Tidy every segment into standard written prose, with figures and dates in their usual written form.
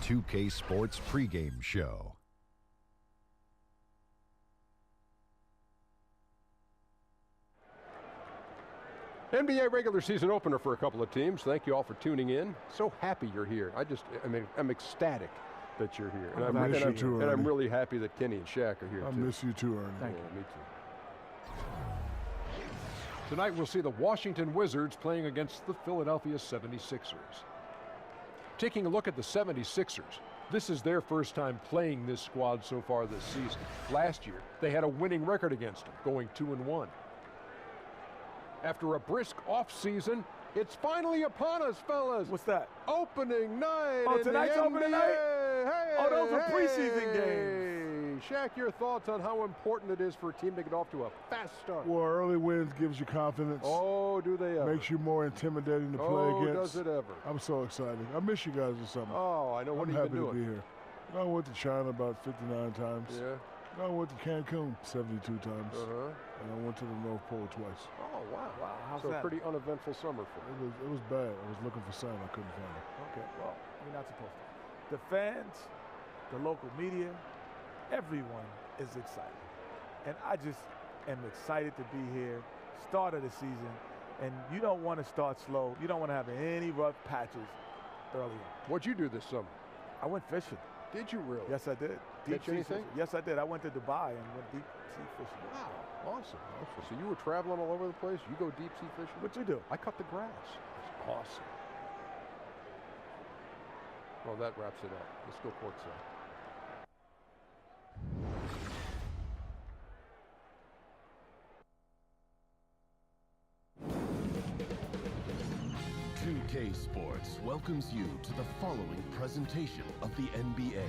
2K Sports pregame show. NBA regular season opener for a couple of teams. Thank you all for tuning in. So happy you're here. I'm ecstatic that you're here. And I'm really happy that Kenny and Shaq are here too. I miss you too, Ernie. Thank you. Me too. Tonight we'll see the Washington Wizards playing against the Philadelphia 76ers. Taking a look at the 76ers, this is their first time playing this squad so far this season. Last year, they had a winning record against them, going 2-1. After a brisk off-season, it's finally upon us, fellas. What's that? Opening night. Oh, tonight's opening night? Hey, oh, those are preseason games. Shaq, your thoughts on how important it is for a team to get off to a fast start? Well, early wins gives you confidence. Oh, do they ever? Makes you more intimidating to play against. Oh, does it ever? I'm so excited. I miss you guys or something. Oh, I know. What I'm have you been happy doing? to be here. I went to China about 59 times. Yeah. I went to Cancun 72 times. Uh-huh. And I went to the North Pole twice. Oh, wow. Wow, how's so that? a pretty uneventful summer for you. It was bad. I was looking for sun. I couldn't find it. Okay, well, you're not supposed to. The fans, the local media, everyone is excited. And I just am excited to be here, start of the season, and you don't want to start slow. You don't want to have any rough patches early on. What'd you do this summer? I went fishing. Did you really? Yes, I did. Catch anything? Fishing. Yes, I did. I went to Dubai and went deep sea fishing. Wow, awesome. So you were traveling all over the place? You go deep sea fishing? What'd you do? I cut the grass. It's awesome. Well, that wraps it up. Let's go courtside. .2K Sports welcomes you to the following presentation of the NBA.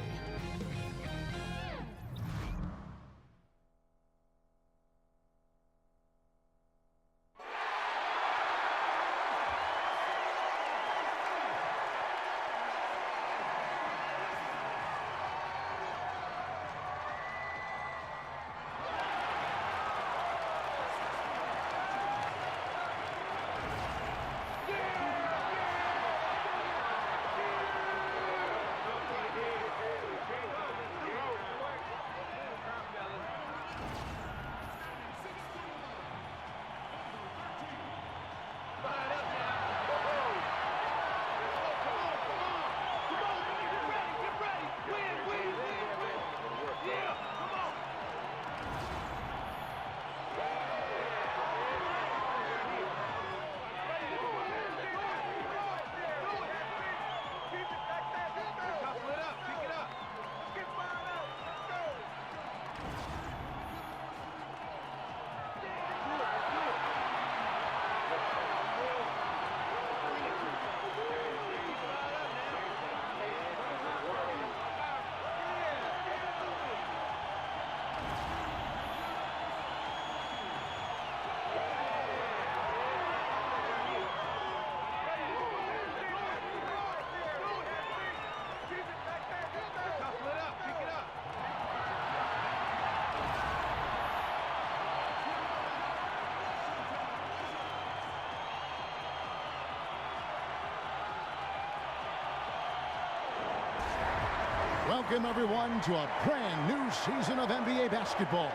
Welcome, everyone, to a brand new season of NBA basketball.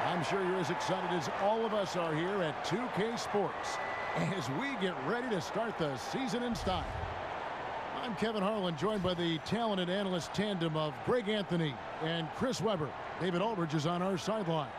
I'm sure you're as excited as all of us are here at 2K Sports as we get ready to start the season in style. I'm Kevin Harlan, joined by the talented analyst tandem of Greg Anthony and Chris Webber. David Aldridge is on our sideline.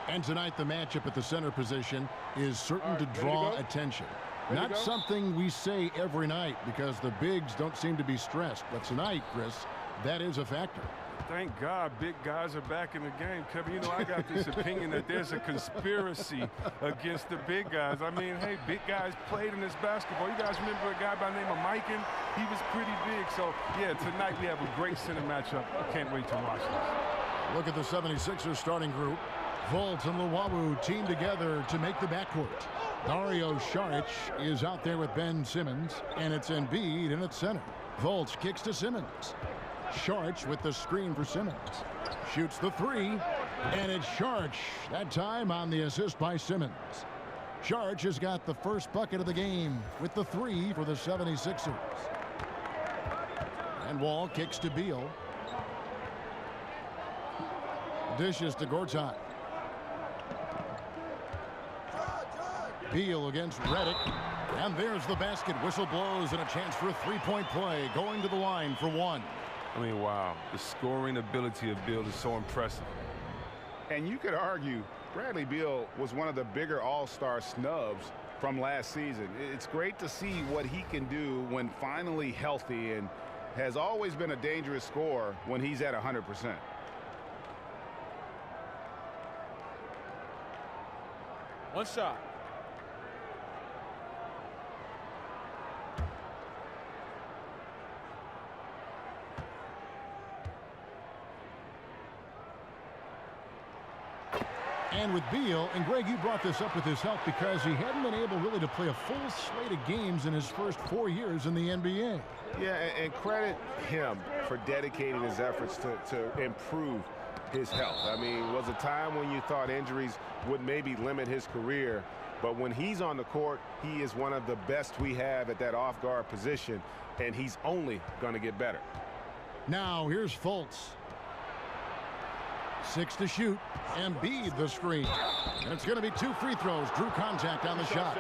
And tonight, the matchup at the center position is certain to draw attention. Not something we say every night because the bigs don't seem to be stressed. But tonight, Chris, that is a factor. Thank God big guys are back in the game. Kevin, you know, I got this opinion that there's a conspiracy against the big guys. I mean, hey, big guys played in this basketball. You guys remember a guy by the name of Mikan? He was pretty big. So, yeah, tonight we have a great center matchup. I can't wait to watch this. Look at the 76ers starting group. Volt and Luwawu team together to make the backcourt. Dario Saric is out there with Ben Simmons, and it's Embiid in at center. Volt kicks to Simmons. Saric with the screen for Simmons. Shoots the three, and it's Saric, that time on the assist by Simmons. Sharge has got the first bucket of the game with the 3 for the 76ers. And Wall kicks to Beal. Dishes to Gortat. Beal against Redick. And there's the basket. Whistle blows and a chance for a three-point play. Going to the line for 1. I mean, wow. The scoring ability of Beal is so impressive. And you could argue Bradley Beal was one of the bigger all-star snubs from last season. It's great to see what he can do when finally healthy, and has always been a dangerous scorer when he's at 100%. One shot. And with Beal, and Greg, you brought this up with his help because he hadn't been able really to play a full slate of games in his first 4 years in the NBA. Yeah, and credit him for dedicating his efforts to improve his health. I mean, it was a time when you thought injuries would maybe limit his career, but when he's on the court, he is one of the best we have at that off-guard position, and he's only going to get better. Now here's Fultz. 6 to shoot. Embiid the screen. And it's going to be 2 free throws. Drew contact on the shot.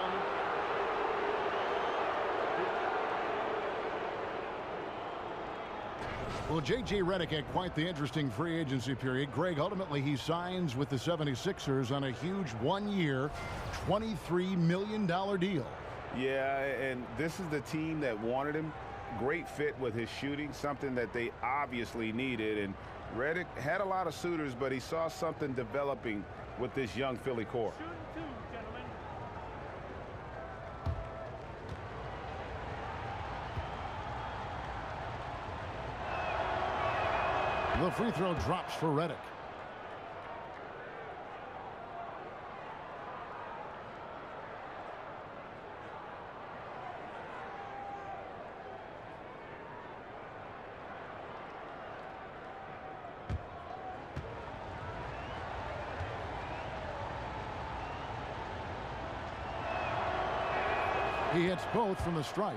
Well, J.J. Redick had quite the interesting free agency period. Greg, ultimately he signs with the 76ers on a huge 1-year, $23 million deal. Yeah, and this is the team that wanted him. Great fit with his shooting, something that they obviously needed. And Redick had a lot of suitors, but he saw something developing with this young Philly core. The free throw drops for Redick. He hits both from the stripe.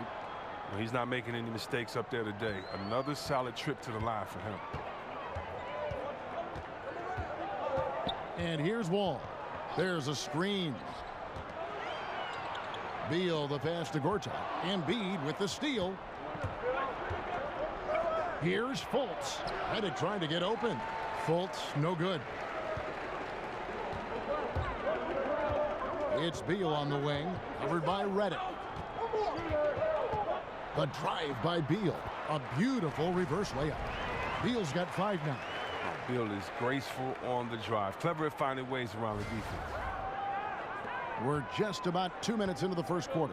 Well, he's not making any mistakes up there today. Another solid trip to the line for him. And here's Wall. There's a screen. Beal the pass to Gortat. Embiid with the steal. Here's Fultz. Redick trying to get open. Fultz, no good. It's Beal on the wing, covered by Redick. The drive by Beal. A beautiful reverse layup. Beal's got 5 now. Beal is graceful on the drive. Clever at finding ways around the defense. We're just about 2 minutes into the first quarter.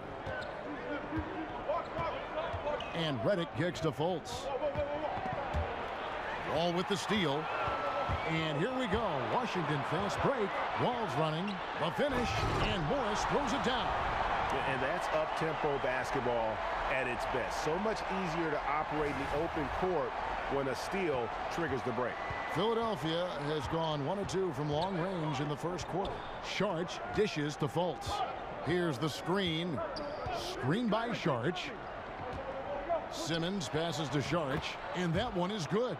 And Redick kicks to Fultz. Wall with the steal. And here we go. Washington fast break. Wall's running. The finish. And Morris throws it down. And that's up-tempo basketball at its best. So much easier to operate in the open court when a steal triggers the break. Philadelphia has gone 1 of 2 from long range in the first quarter. Sharge dishes to Fultz. Here's the screen. Screen by Sharge. Simmons passes to Sharge, and that one is good.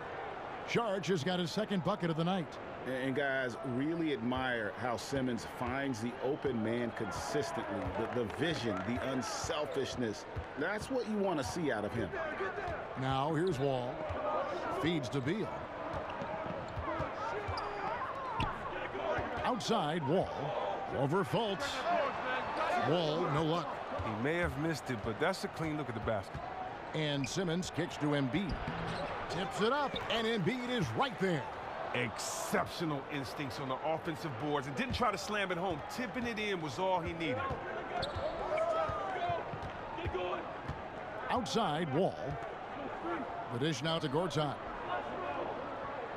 Sharge has got his second bucket of the night. And guys, really admire how Simmons finds the open man consistently. The vision, the unselfishness. That's what you want to see out of him. Now here's Wall. Feeds to Beal. Outside, Wall. Over Fultz. Wall, no luck. He may have missed it, but that's a clean look at the basket. And Simmons kicks to Embiid. Tips it up, and Embiid is right there. Exceptional instincts on the offensive boards, and didn't try to slam it home. Tipping it in was all he needed. Outside, Wall. The dish now to Gortat.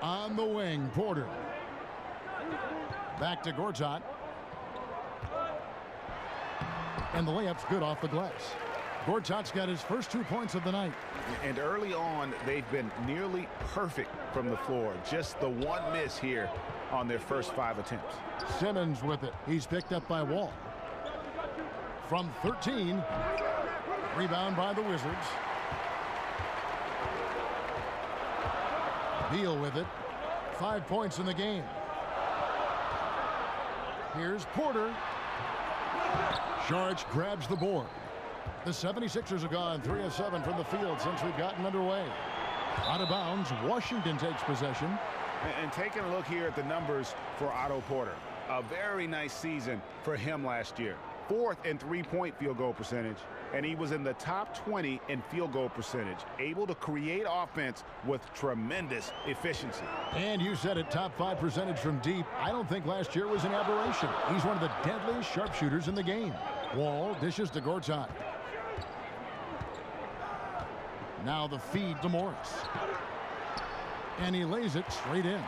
On the wing, Porter. Back to Gortat. And the layup's good off the glass. Gortat's got his first 2 points of the night. And early on, they've been nearly perfect from the floor. Just the one miss here on their first 5 attempts. Simmons with it. He's picked up by Wall. from 13. Rebound by the Wizards. Beal with it. 5 points in the game. Here's Porter. Saric grabs the board. The 76ers have gone 3 of 7 from the field since we've gotten underway. Out of bounds, Washington takes possession. And taking a look here at the numbers for Otto Porter. A very nice season for him last year. 4th in three-point field goal percentage, and he was in the top 20 in field goal percentage. Able to create offense with tremendous efficiency. And you said it, top 5 percentage from deep. I don't think last year was an aberration. He's one of the deadliest sharpshooters in the game. Wall dishes to Gortat. Now the feed to Morris. And he lays it straight in.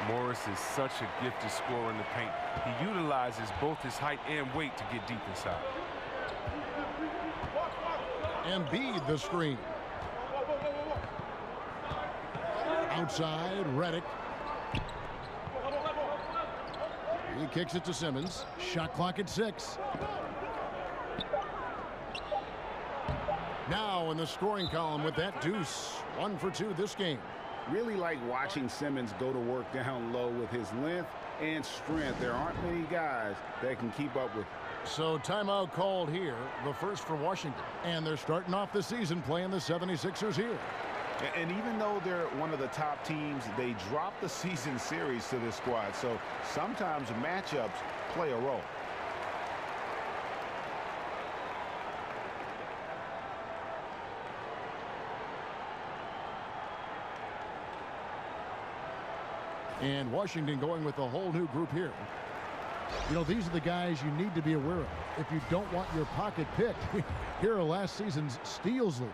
Morris is such a gifted scorer in the paint. He utilizes both his height and weight to get deep inside. Embiid the screen. Outside, Redick. He kicks it to Simmons. Shot clock at 6. Now in the scoring column with that deuce. 1 for 2 this game. Really like watching Simmons go to work down low with his length and strength. There aren't many guys that can keep up with him. So timeout called here, the first for Washington. And they're starting off the season playing the 76ers here. And even though they're one of the top teams, they drop the season series to this squad. So sometimes matchups play a role. And Washington going with a whole new group here. You know, these are the guys you need to be aware of. If you don't want your pocket picked, here are last season's steals leaders.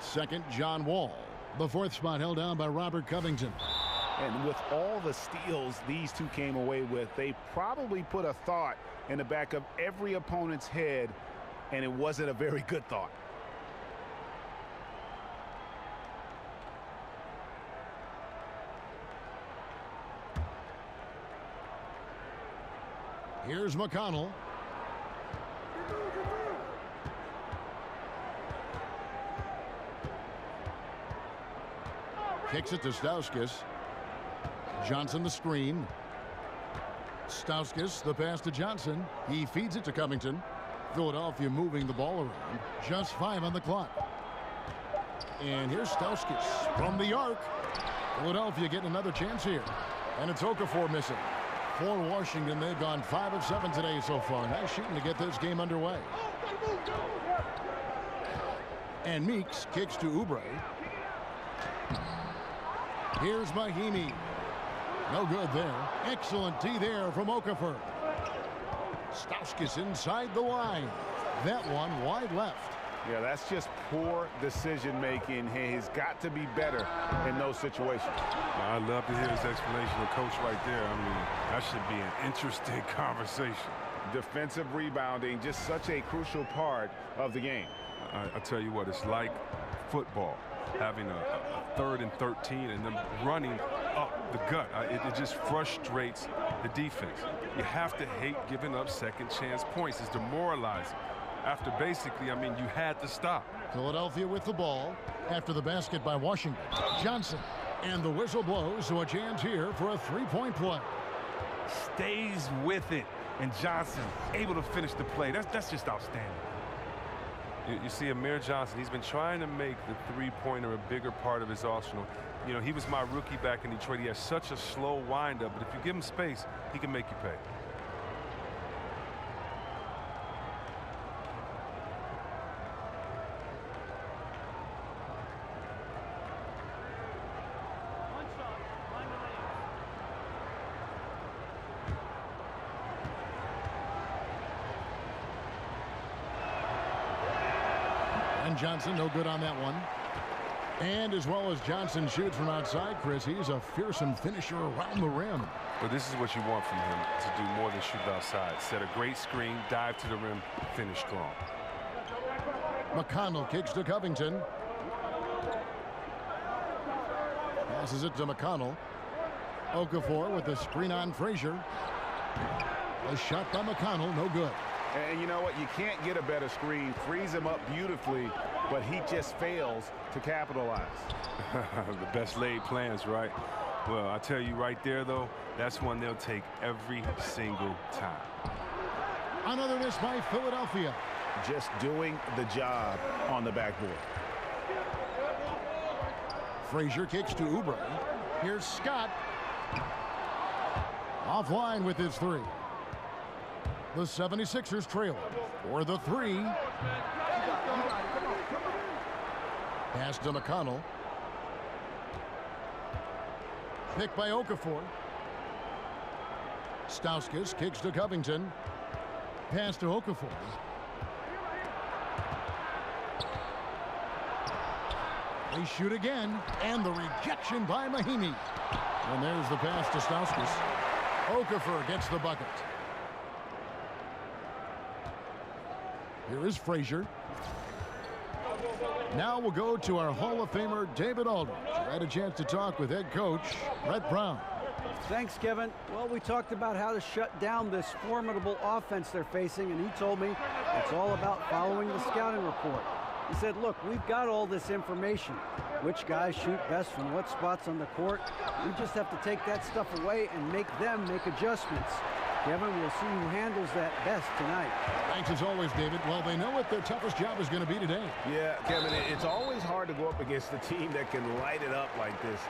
Second, John Wall. The 4th spot held down by Robert Covington. And with all the steals these two came away with, they probably put a thought in the back of every opponent's head, and it wasn't a very good thought. Here's McConnell. Kicks it to Stauskas. Johnson the screen. Stauskas the pass to Johnson. He feeds it to Covington. Philadelphia moving the ball around. Just 5 on the clock. And here's Stauskas from the arc. Philadelphia getting another chance here. And it's Okafor missing. For Washington, they've gone 5 of 7 today so far. Nice shooting to get this game underway. And Meeks kicks to Oubre. Here's Mahimi. No good there. Excellent D there from Okafor. Stauskas inside the line. That one wide left. Yeah, that's just poor decision making. He's got to be better in those situations. I'd love to hear his explanation of coach right there. I mean, that should be an interesting conversation. Defensive rebounding, just such a crucial part of the game. I tell you what, it's like football, having a 3rd and 13 and them running up the gut. It just frustrates the defense. You have to hate giving up second chance points. It's demoralizing. After basically, I mean, you had to stop. Philadelphia with the ball after the basket by Washington. Johnson. And the whistle blows, so a chance here for a 3-point play. Stays with it. And Johnson able to finish the play. That's just outstanding. You see Amir Johnson, he's been trying to make the three-pointer a bigger part of his arsenal. You know, he was my rookie back in Detroit. He has such a slow windup, but if you give him space, he can make you pay. Johnson, no good on that one. And as well as Johnson shoots from outside, Chris, he's a fearsome finisher around the rim. But this is what you want from him, to do more than shoot outside. Set a great screen, dive to the rim, finish strong. McConnell kicks to Covington. Passes it to McConnell. Okafor with the screen on Frazier. A shot by McConnell, no good. And you know what? You can't get a better screen. Frees him up beautifully, but he just fails to capitalize. The best laid plans, right? Well, I tell you right there, though, that's one they'll take every single time. Another miss by Philadelphia. Just doing the job on the backboard. Frazier kicks to Oubre. Here's Scott. Offline with his three. The 76ers trail for the three. Pass to McConnell. Pick by Okafor. Stauskas kicks to Covington. Pass to Okafor. They shoot again, and the rejection by Mahinmi. And there's the pass to Stauskas. Okafor gets the bucket. Here is Frazier. Now we'll go to our Hall of Famer, David Aldridge. I had a chance to talk with head coach Brett Brown. Thanks, Kevin. Well, we talked about how to shut down this formidable offense they're facing, and he told me it's all about following the scouting report. He said, look, we've got all this information. Which guys shoot best from what spots on the court. We just have to take that stuff away and make them make adjustments. Kevin, we'll see who handles that best tonight. Thanks as always, David. Well, they know what their toughest job is going to be today. Yeah, Kevin, it's always hard to go up against a team that can light it up like this.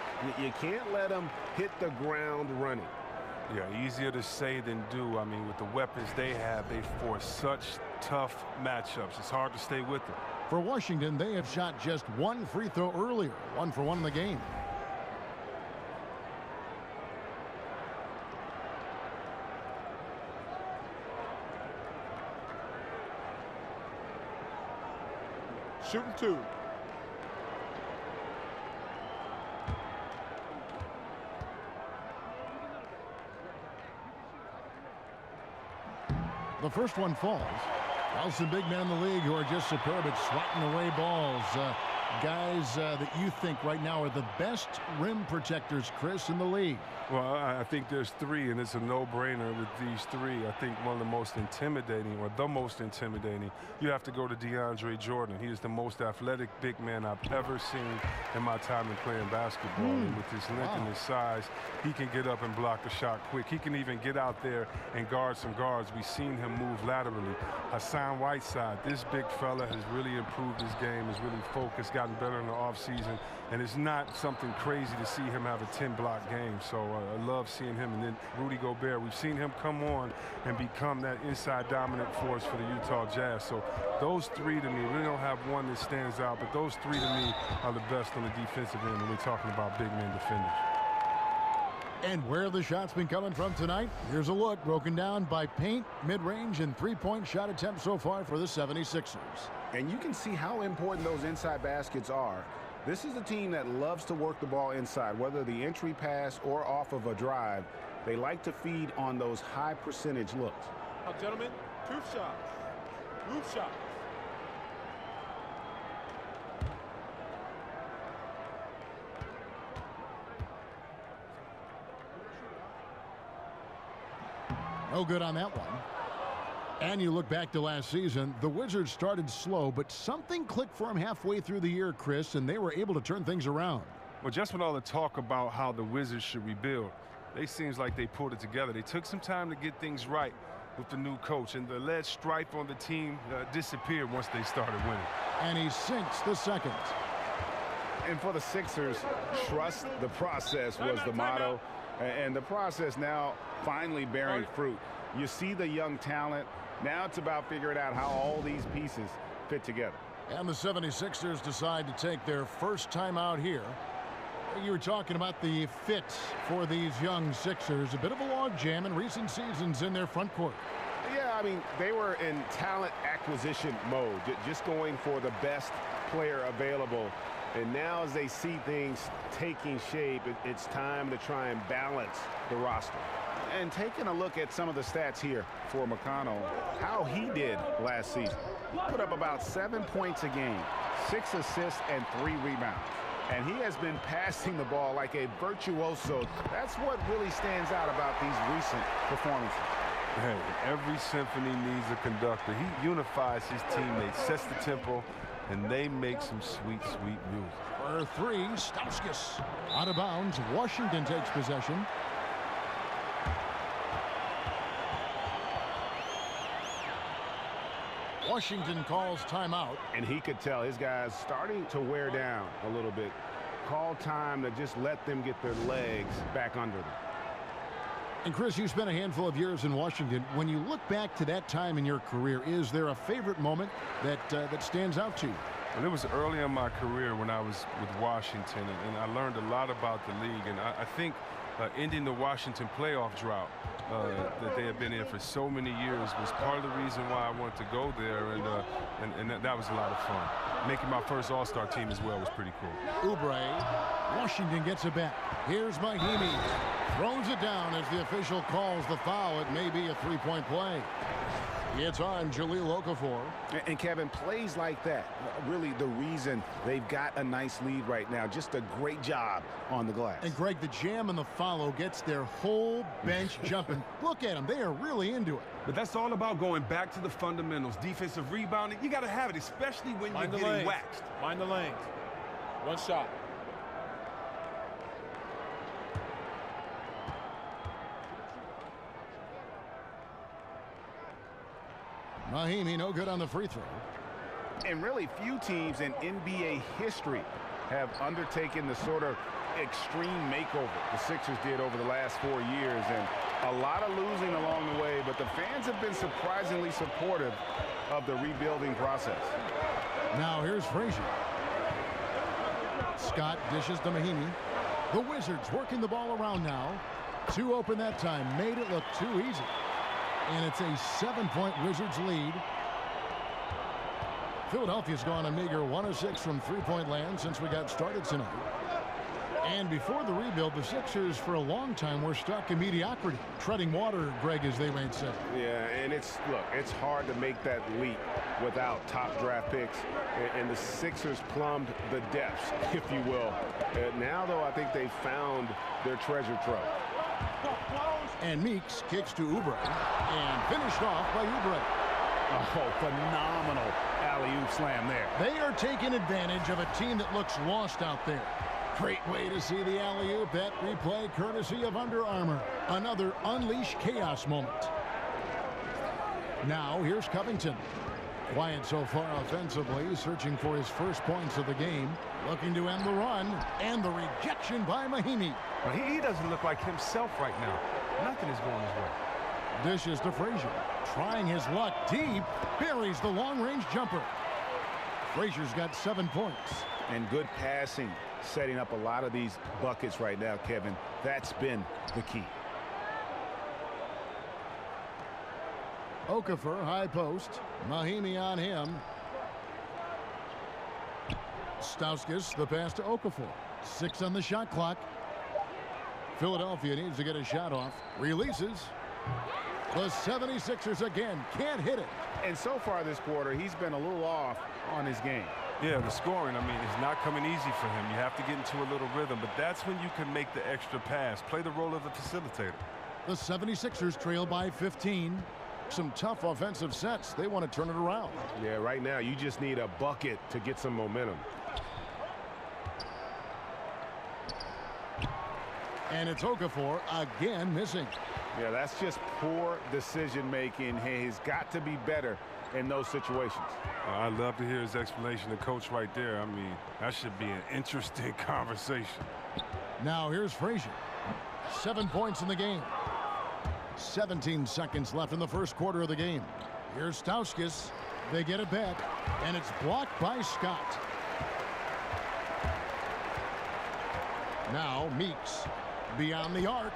You can't let them hit the ground running. Yeah, easier to say than do. I mean, with the weapons they have, they force such tough matchups. It's hard to stay with them. For Washington, they have shot just one free throw earlier, 1 for 1 in the game. Shooting two. The first one falls. Well, some big men in the league who are just superb at swatting away balls. Guys that you think right now are the best rim protectors, Chris, in the league. Well, I think there's three, and it's a no-brainer with these three. I think one of the most intimidating, or the most intimidating, you have to go to DeAndre Jordan. He is the most athletic big man I've ever seen in my time in playing basketball. And with his length and his size, he can get up and block a shot quick. He can even get out there and guard some guards. We've seen him move laterally. Hassan Whiteside, this big fella has really improved his game, has really focused, gotten better in the offseason, and it's not something crazy to see him have a 10-block game. So I love seeing him. And then Rudy Gobert, we've seen him come on and become that inside dominant force for the Utah Jazz. So those three to me, we don't have one that stands out, but those three to me are the best on the defensive end when we're talking about big man defenders. And where the shots been coming from tonight? Here's a look broken down by paint, mid-range, and three-point shot attempts so far for the 76ers. And you can see how important those inside baskets are. This is a team that loves to work the ball inside, whether the entry pass or off of a drive. They like to feed on those high percentage looks. Now, gentlemen, truth shots. Roof shots. No good on that one. And you look back to last season, the Wizards started slow, but something clicked for them halfway through the year, Chris, and they were able to turn things around. Well, just with all the talk about how the Wizards should rebuild, it seems like they pulled it together. They took some time to get things right with the new coach, and the lead stripe on the team disappeared once they started winning. And he sinks the second. And for the Sixers, trust the process was the motto. And the process now finally bearing fruit. You see the young talent. Now it's about figuring out how all these pieces fit together. And the 76ers decide to take their first time out here. You were talking about the fit for these young Sixers. A bit of a logjam in recent seasons in their front court. Yeah, I mean, they were in talent acquisition mode, just going for the best player available. And now as they see things taking shape, it's time to try and balance the roster. And taking a look at some of the stats here for McConnell, how he did last season. He put up about 7 points a game, 6 assists, and 3 rebounds. And he has been passing the ball like a virtuoso. That's what really stands out about these recent performances. Hey, every symphony needs a conductor. He unifies his teammates, sets the tempo, and they make some sweet, sweet music. For three, Stauskas. Out of bounds, Washington takes possession. Washington calls timeout. And he could tell his guys starting to wear down a little bit. Call time to just let them get their legs back under them. And Chris, you spent a handful of years in Washington. When you look back to that time in your career, is there a favorite moment that stands out to you? Well, it was early in my career when I was with Washington, and I learned a lot about the league. And I think ending the Washington playoff drought that they had been in for so many years was part of the reason why I wanted to go there, and that was a lot of fun. Making my first All-Star team as well was pretty cool. Oubre, Washington gets it back. Here's Mahimi. Throws it down as the official calls the foul. It may be a three-point play. It's on Jahlil Okafor. And Kevin, plays like that, really the reason they've got a nice lead right now. Just a great job on the glass. And Greg, the jam and the follow gets their whole bench jumping. Look at them. They are really into it. But that's all about going back to the fundamentals. Defensive rebounding, you got to have it, especially when you're getting waxed. Mind the lanes. One shot. Mahimi, no good on the free throw. And really few teams in NBA history have undertaken the sort of extreme makeover the Sixers did over the last 4 years, and a lot of losing along the way, but the fans have been surprisingly supportive of the rebuilding process. Now here's Frazier. Scott dishes to Mahimi. The Wizards working the ball around now. Two open that time, made it look too easy. And it's a 7-point Wizards lead. Philadelphia's gone a meager 1 of 6 from three-point land since we got started tonight. And before the rebuild, the Sixers for a long time were stuck in mediocrity. Treading water, Greg, as they might say. Yeah, and it's hard to make that leap without top draft picks. And the Sixers plumbed the depths, if you will. Now, though, I think they found their treasure trove. And Meeks kicks to Oubre and finished off by Oubre. Oh, phenomenal alley-oop slam there. They are taking advantage of a team that looks lost out there. Great way to see the alley-oop. That replay courtesy of Under Armour. Another unleash chaos moment. Now here's Covington. Quiet so far offensively, searching for his first points of the game. Looking to end the run, and the rejection by Mahimi. Well, he doesn't look like himself right now. Nothing is going his way. Dishes to Frazier. Trying his luck deep. Buries the long-range jumper. Frazier's got 7 points. And good passing, setting up a lot of these buckets right now, Kevin. That's been the key. Okafor, high post. Mahimi on him. Stauskas, the pass to Okafor. 6 on the shot clock. Philadelphia needs to get a shot off. Releases. The 76ers again can't hit it. And so far this quarter, he's been a little off on his game. Yeah, the scoring, I mean, it's not coming easy for him. You have to get into a little rhythm, but that's when you can make the extra pass. Play the role of the facilitator. The 76ers trail by 15. Some tough offensive sets. They want to turn it around. Yeah, right now you just need a bucket to get some momentum. And it's Okafor again missing. Yeah, that's just poor decision making. He's got to be better in those situations. I'd love to hear his explanation. The coach right there, I mean, that should be an interesting conversation. Now here's Frazier. 7 points in the game. 17 seconds left in the first quarter of the game. Here's Stauskas. They get it back, and it's blocked by Scott. Now Meeks beyond the arc.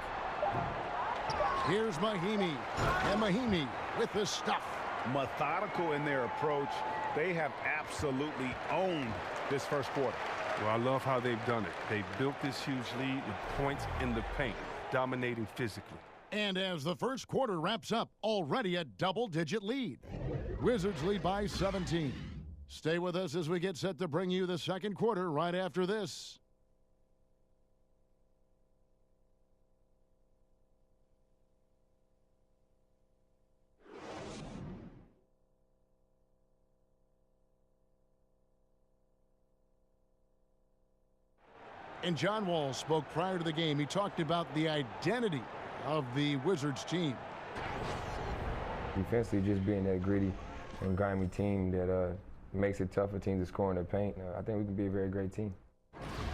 Here's Mahimi, and Mahimi with the stuff. Methodical in their approach. They have absolutely owned this first quarter. Well, I love how they've done it. They built this huge lead with points in the paint, dominating physically. And as the first quarter wraps up, already a double-digit lead. Wizards lead by 17. Stay with us as we get set to bring you the second quarter right after this. And John Wall spoke prior to the game. He talked about the identity of the Wizards team. Defensively, just being that gritty and grimy team that makes it tough for teams to score in the paint. I think we can be a very great team.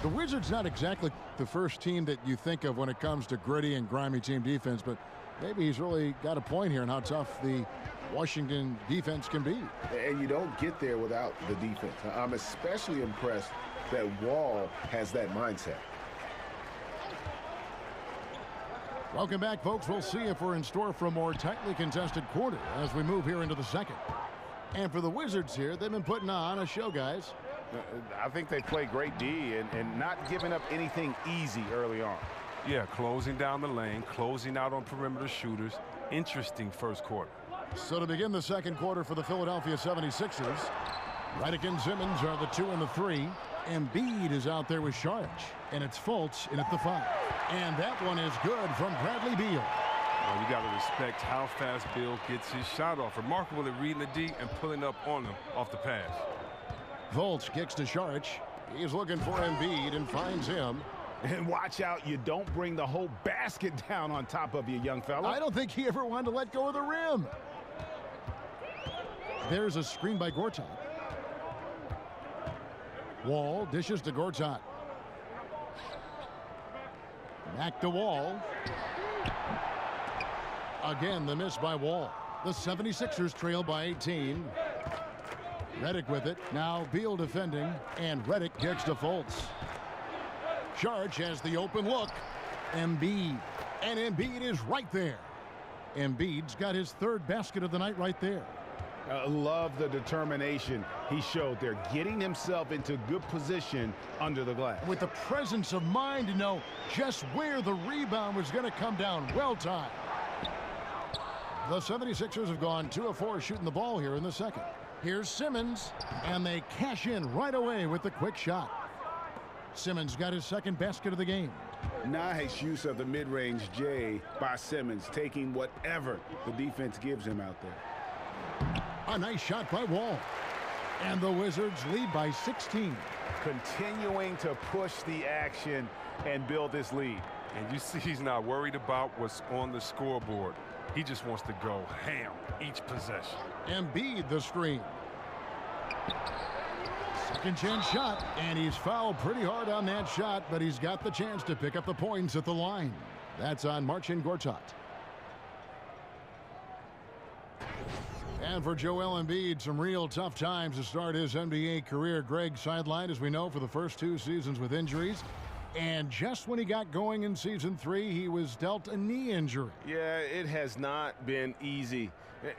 The Wizards not exactly the first team that you think of when it comes to gritty and grimy team defense, but maybe he's really got a point here in how tough the Washington defense can be. And you don't get there without the defense. I'm especially impressed that Wall has that mindset. Welcome back, folks. We'll see if we're in store for a more tightly contested quarter as we move here into the second. And for the Wizards here, they've been putting on a show, guys. I think they play great D and not giving up anything easy early on. Yeah, closing down the lane, closing out on perimeter shooters. Interesting first quarter. So to begin the second quarter for the Philadelphia 76ers, Redick and Simmons are the 2 and the 3. Embiid is out there with Saric, and it's Fultz in at the 5. And that one is good from Bradley Beal. Well, you got to respect how fast Beal gets his shot off. Remarkable at reading the D and pulling up on him off the pass. Fultz kicks to Saric. He's looking for Embiid and finds him. And watch out, you don't bring the whole basket down on top of you, young fella. I don't think he ever wanted to let go of the rim. There's a screen by Gortat. Wall dishes to Gortat. Back to Wall. Again, the miss by Wall. The 76ers trail by 18. Redick with it. Now Beal defending, and Redick kicks to Fultz. Saric has the open look. Embiid. And Embiid is right there. Embiid's got his 3rd basket of the night right there. Love the determination he showed there, getting himself into good position under the glass. With the presence of mind to know just where the rebound was going to come down. Well timed. The 76ers have gone 2 of 4 shooting the ball here in the second. Here's Simmons, and they cash in right away with the quick shot. Simmons got his 2nd basket of the game. Nice use of the mid-range J by Simmons, taking whatever the defense gives him out there. A nice shot by Wall. And the Wizards lead by 16. Continuing to push the action and build this lead. And you see he's not worried about what's on the scoreboard. He just wants to go ham each possession. Embiid the screen. Second chance shot, and he's fouled pretty hard on that shot, but he's got the chance to pick up the points at the line. That's on Marcin Gortat. And for Joel Embiid, some real tough times to start his NBA career. Greg sidelined, as we know, for the first 2 seasons with injuries. And just when he got going in season 3, he was dealt a knee injury. Yeah, it has not been easy.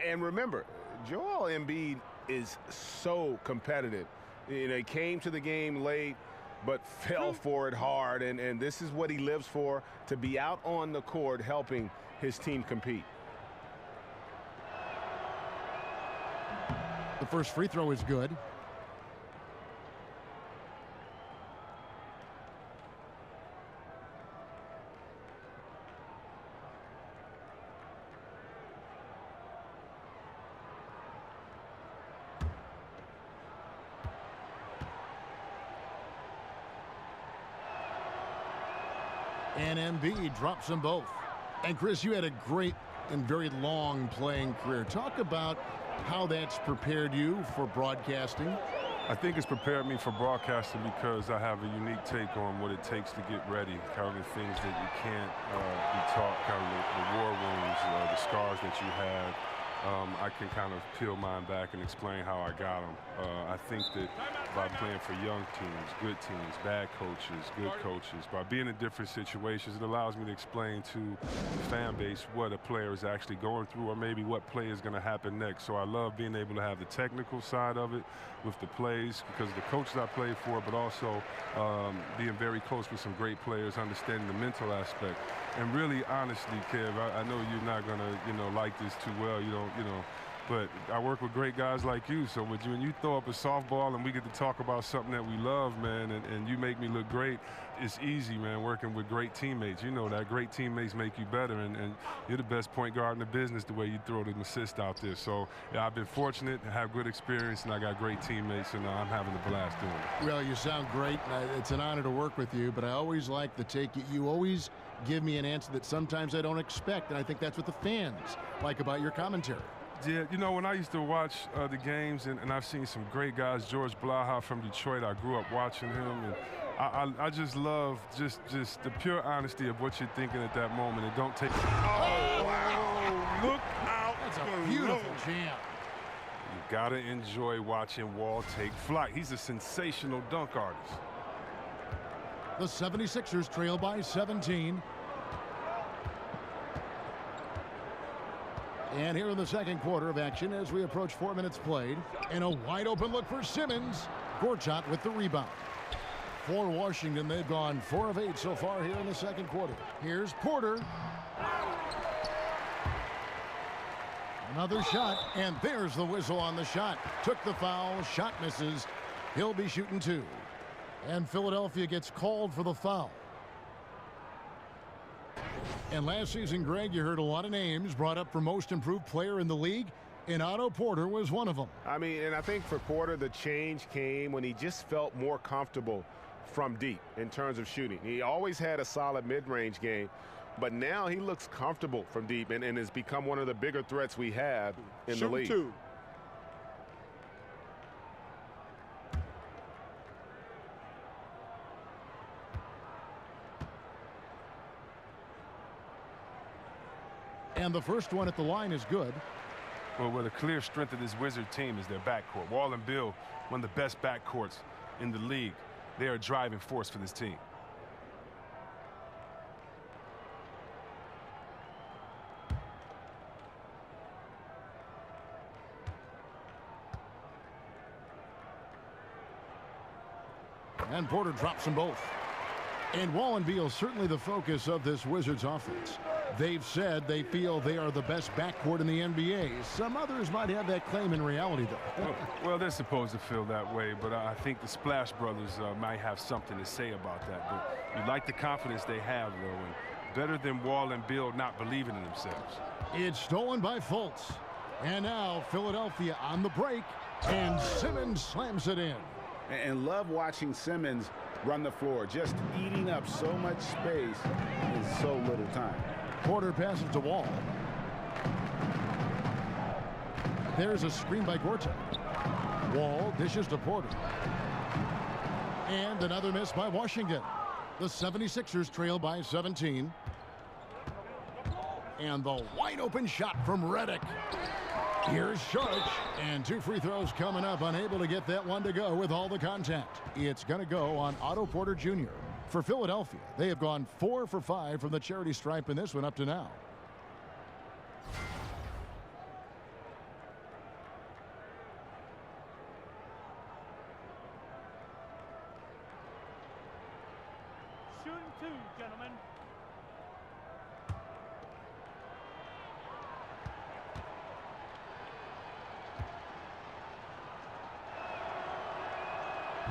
And remember, Joel Embiid is so competitive. You know, he came to the game late, but fell for it hard. And this is what he lives for, to be out on the court helping his team compete. The first free throw is good. And Embiid drops them both. And Chris, you had a great and very long playing career. Talk about how that's prepared you for broadcasting. I think it's prepared me for broadcasting because I have a unique take on what it takes to get ready, kind of the things that you can't be taught, kind of the war wounds, the scars that you have. I can kind of peel mine back and explain how I got them. I think that by playing for young teams, good teams, bad coaches, good coaches, by being in different situations, it allows me to explain to the fan base what a player is actually going through, or maybe what play is going to happen next. So I love being able to have the technical side of it with the plays because of the coaches I played for, but also being very close with some great players, understanding the mental aspect. And really, honestly, Kev, I know you're not going to, like this too well. You don't, But I work with great guys like you, so when you throw up a softball and we get to talk about something that we love, man, and you make me look great, it's easy, man, working with great teammates. You know that great teammates make you better, and you're the best point guard in the business the way you throw the assist out there. So, yeah, I've been fortunate to have good experience, and I got great teammates, and I'm having a blast doing it. Well, you sound great. It's an honor to work with you, but I always like the take. You always give me an answer that sometimes I don't expect, and I think that's what the fans like about your commentary. Yeah, you know, when I used to watch the games, and I've seen some great guys, George Blaha from Detroit, I grew up watching him, and I just love just the pure honesty of what you're thinking at that moment, and don't take... Oh, wow. Look out. That's a beautiful jam. You got to enjoy watching Wall take flight. He's a sensational dunk artist. The 76ers trail by 17. And here in the second quarter of action as we approach 4 minutes played. And a wide open look for Simmons. Gortat with the rebound. For Washington, they've gone 4 of 8 so far here in the second quarter. Here's Porter. Another shot, and there's the whistle on the shot. Took the foul, shot misses. He'll be shooting 2. And Philadelphia gets called for the foul. And last season, Greg, you heard a lot of names brought up for most improved player in the league, and Otto Porter was one of them. I mean, and I think for Porter, the change came when he just felt more comfortable from deep in terms of shooting. He always had a solid mid-range game, but now he looks comfortable from deep and has become one of the bigger threats we have in the league. 2. And the first one at the line is good. Well, the clear strength of this Wizard team is their backcourt. Wall and Bill, one of the best backcourts in the league. They are a driving force for this team. And Porter drops them both. And Wall and Beal certainly the focus of this Wizards offense. They've said they feel they are the best backcourt in the NBA. Some others might have that claim in reality, though. Well, they're supposed to feel that way, but I think the Splash Brothers might have something to say about that. But you like the confidence they have, though, and better than Wall and Bill not believing in themselves. It's stolen by Fultz. And now Philadelphia on the break, and Simmons slams it in. And love watching Simmons run the floor, just eating up so much space in so little time. Porter passes to Wall. There's a screen by Gortat. Wall dishes to Porter. And another miss by Washington. The 76ers trail by 17. And the wide open shot from Redick. Here's Sharch, and 2 free throws coming up, unable to get that one to go with all the contact. It's going to go on Otto Porter Jr. For Philadelphia, they have gone 4 for 5 from the charity stripe in this one up to now. Shooting 2, gentlemen.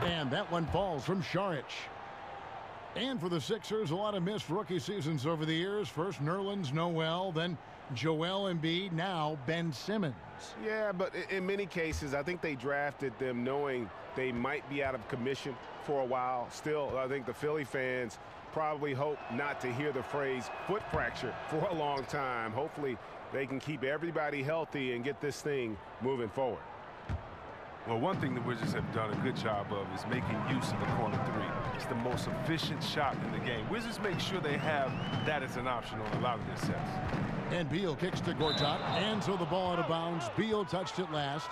And that one falls from Saric. And for the Sixers, a lot of missed rookie seasons over the years. First Nerlens Noel, then Joel Embiid, now Ben Simmons. Yeah, but in many cases, I think they drafted them knowing they might be out of commission for a while. Still, I think the Philly fans probably hope not to hear the phrase foot fracture for a long time. Hopefully, they can keep everybody healthy and get this thing moving forward. Well, one thing the Wizards have done a good job of is making use of the corner 3. It's the most efficient shot in the game. Wizards make sure they have that as an option on a lot of their sets. And Beal kicks to Gortat, and so the ball out of bounds. Beal touched it last.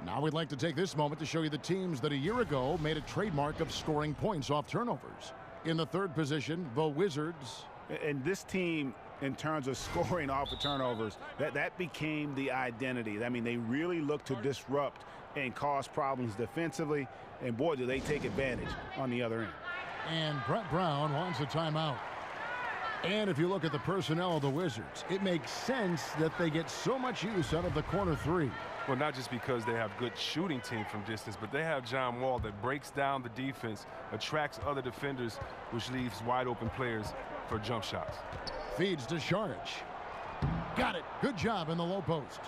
Now we'd like to take this moment to show you the teams that a year ago made a trademark of scoring points off turnovers. In the third position, the Wizards. And this team, in terms of scoring off of turnovers, that became the identity. I mean, they really look to disrupt and cause problems defensively, and boy, do they take advantage on the other end. And Brett Brown wants a timeout. And if you look at the personnel of the Wizards, it makes sense that they get so much use out of the corner three. Well, not just because they have good shooting team from distance, but they have John Wall that breaks down the defense, attracts other defenders, which leaves wide open players for jump shots. Feeds to Saric. Got it. Good job in the low post.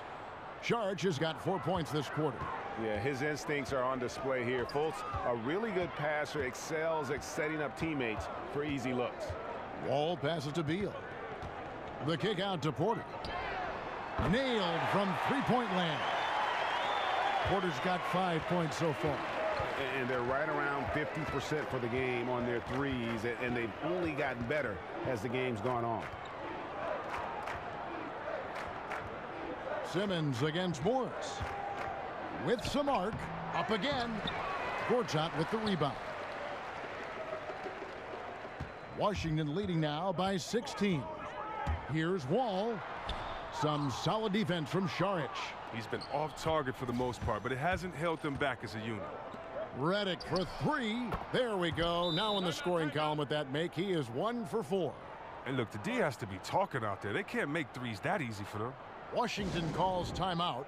Saric has got 4 points this quarter. Yeah, his instincts are on display here. Fultz, a really good passer, excels at setting up teammates for easy looks. Wall passes to Beal. The kick out to Porter. Nailed from three-point land. Porter's got 5 points so far. And they're right around 50% for the game on their threes, and they've only gotten better as the game's gone on. Simmons against Morris. With some arc. Up again. Gortat with the rebound. Washington leading now by 16. Here's Wall. Some solid defense from Saric. He's been off target for the most part, but it hasn't held them back as a unit. Redick for three. There we go. Now in the scoring column with that make, he is 1 for 4. And look, the D has to be talking out there. They can't make threes that easy for them. Washington calls timeout.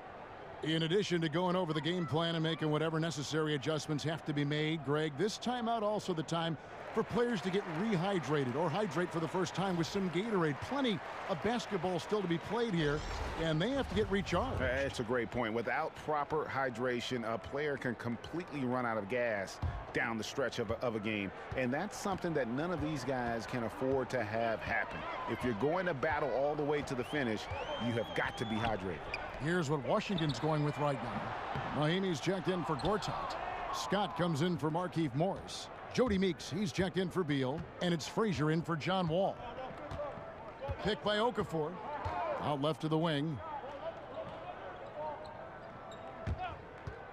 In addition to going over the game plan and making whatever necessary adjustments have to be made, Greg, this timeout also the time for players to get rehydrated or hydrate for the first time with some Gatorade. Plenty of basketball still to be played here, and they have to get recharged. That's a great point. Without proper hydration, a player can completely run out of gas down the stretch of a game, and that's something that none of these guys can afford to have happen. If you're going to battle all the way to the finish, you have got to be hydrated. Here's what Washington's going with right now. Mahinmi's checked in for Gortat. Scott comes in for Markieff Morris. Jody Meeks, he's checked in for Beal, and it's Frazier in for John Wall. Picked by Okafor. Out left to the wing.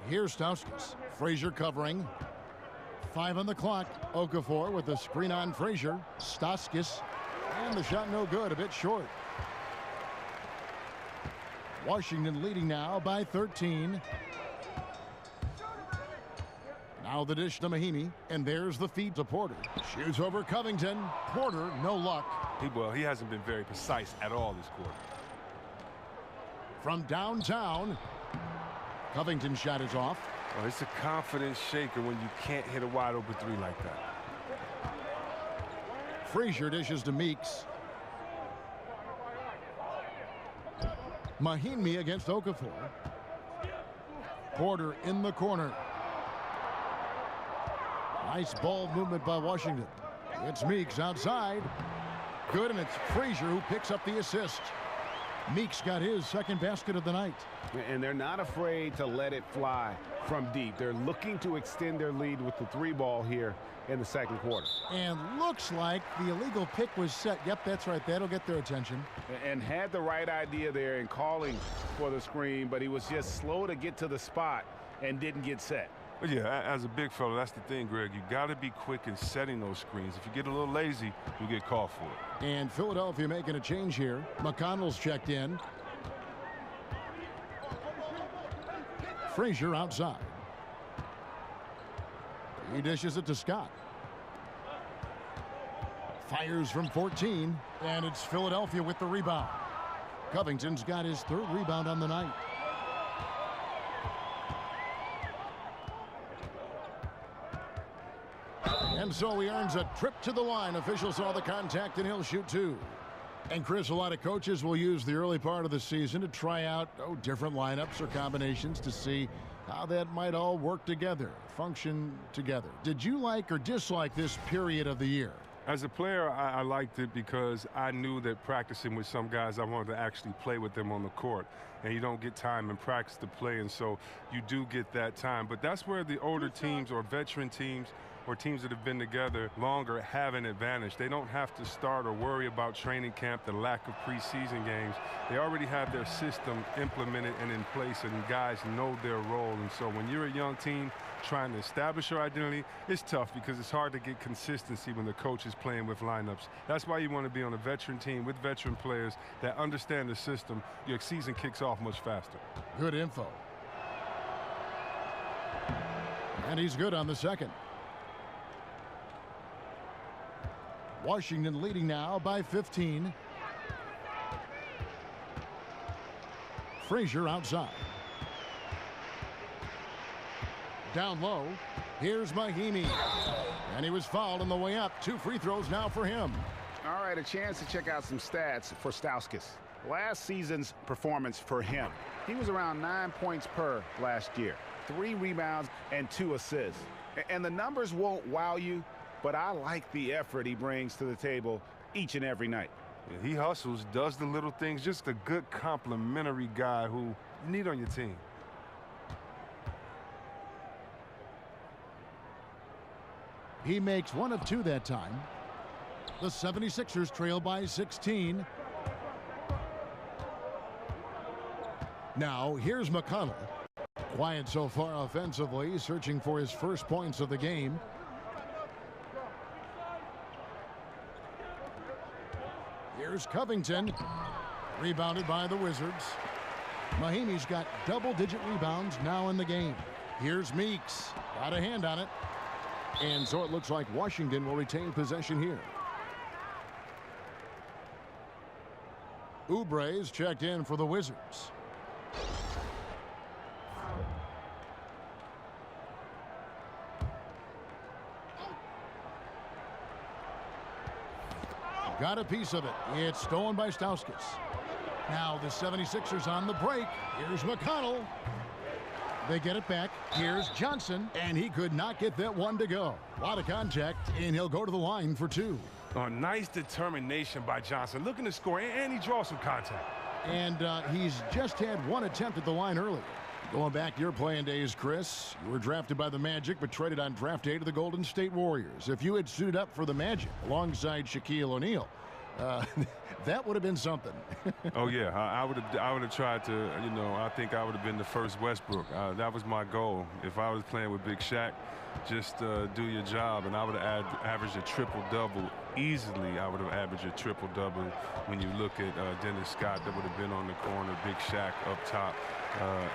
Here's Stauskas. Frazier covering. 5 on the clock. Okafor with the screen on Frazier. Stauskas. And the shot no good, a bit short. Washington leading now by 13. Now the dish to Mahinmi, and there's the feed to Porter. Shoots over Covington. Porter, no luck. He hasn't been very precise at all this quarter. From downtown, Covington's shot is off. Well, it's a confidence shaker when you can't hit a wide open three like that. Frazier dishes to Meeks. Mahinmi against Okafor. Porter in the corner. Nice ball movement by Washington. It's Meeks outside. Good, and it's Frazier who picks up the assist. Meeks got his second basket of the night. And they're not afraid to let it fly from deep. They're looking to extend their lead with the 3-ball here in the second quarter. And looks like the illegal pick was set. Yep, that's right. That'll get their attention. And had the right idea there in calling for the screen, but he was just slow to get to the spot and didn't get set. Yeah, as a big fella, that's the thing, Greg. You got to be quick in setting those screens. If you get a little lazy, you get called for it. And Philadelphia making a change here. McConnell's checked in. Frazier outside. He dishes it to Scott. Fires from 14, and it's Philadelphia with the rebound. Covington's got his 3rd rebound on the night. And so he earns a trip to the line. Officials saw the contact, and he'll shoot 2. And Chris, a lot of coaches will use the early part of the season to try out different lineups or combinations to see how that might all work together, function together. Did you like or dislike this period of the year? As a player, I liked it because I knew that practicing with some guys, I wanted to actually play with them on the court. And you don't get time in practice to play, and so you do get that time. But that's where the older teams or veteran teams or teams that have been together longer have an advantage. They don't have to start or worry about training camp, the lack of preseason games. They already have their system implemented and in place, and guys know their role. And so when you're a young team trying to establish your identity, it's tough because it's hard to get consistency when the coach is playing with lineups. That's why you want to be on a veteran team with veteran players that understand the system. Your season kicks off much faster. Good info. And he's good on the second. Washington leading now by 15. Frazier outside. Down low. Here's Mahimi. And he was fouled on the way up. 2 free throws now for him. All right, a chance to check out some stats for Stauskas. Last season's performance for him. He was around 9 points per last year. 3 rebounds and 2 assists. And the numbers won't wow you, but I like the effort he brings to the table each and every night. Yeah, he hustles, does the little things, just a good complimentary guy who you need on your team. He makes 1 of 2 that time. The 76ers trail by 16. Now, here's McConnell. Quiet so far offensively, searching for his first points of the game. Here's Covington. Rebounded by the Wizards. Mahimi's got double-digit rebounds now in the game. Here's Meeks. Got a hand on it. And so it looks like Washington will retain possession here. Oubre's checked in for the Wizards. Got a piece of it. It's stolen by Stauskas. Now the 76ers on the break. Here's McConnell. They get it back. Here's Johnson, and he could not get that one to go. A lot of contact, and he'll go to the line for 2. Oh, nice determination by Johnson. Looking to score, and he draws some contact. And he's just had 1 attempt at the line earlier. Going back to your playing days, Chris, you were drafted by the Magic, but traded on draft day to the Golden State Warriors. If you had suited up for the Magic alongside Shaquille O'Neal, that would have been something. Oh yeah, I would have tried to. You know, I think I would have been the first Westbrook. That was my goal. If I was playing with Big Shaq, just do your job, and I would have averaged a triple-double easily. I would have averaged a triple-double. When you look at Dennis Scott, that would have been on the corner, Big Shaq up top,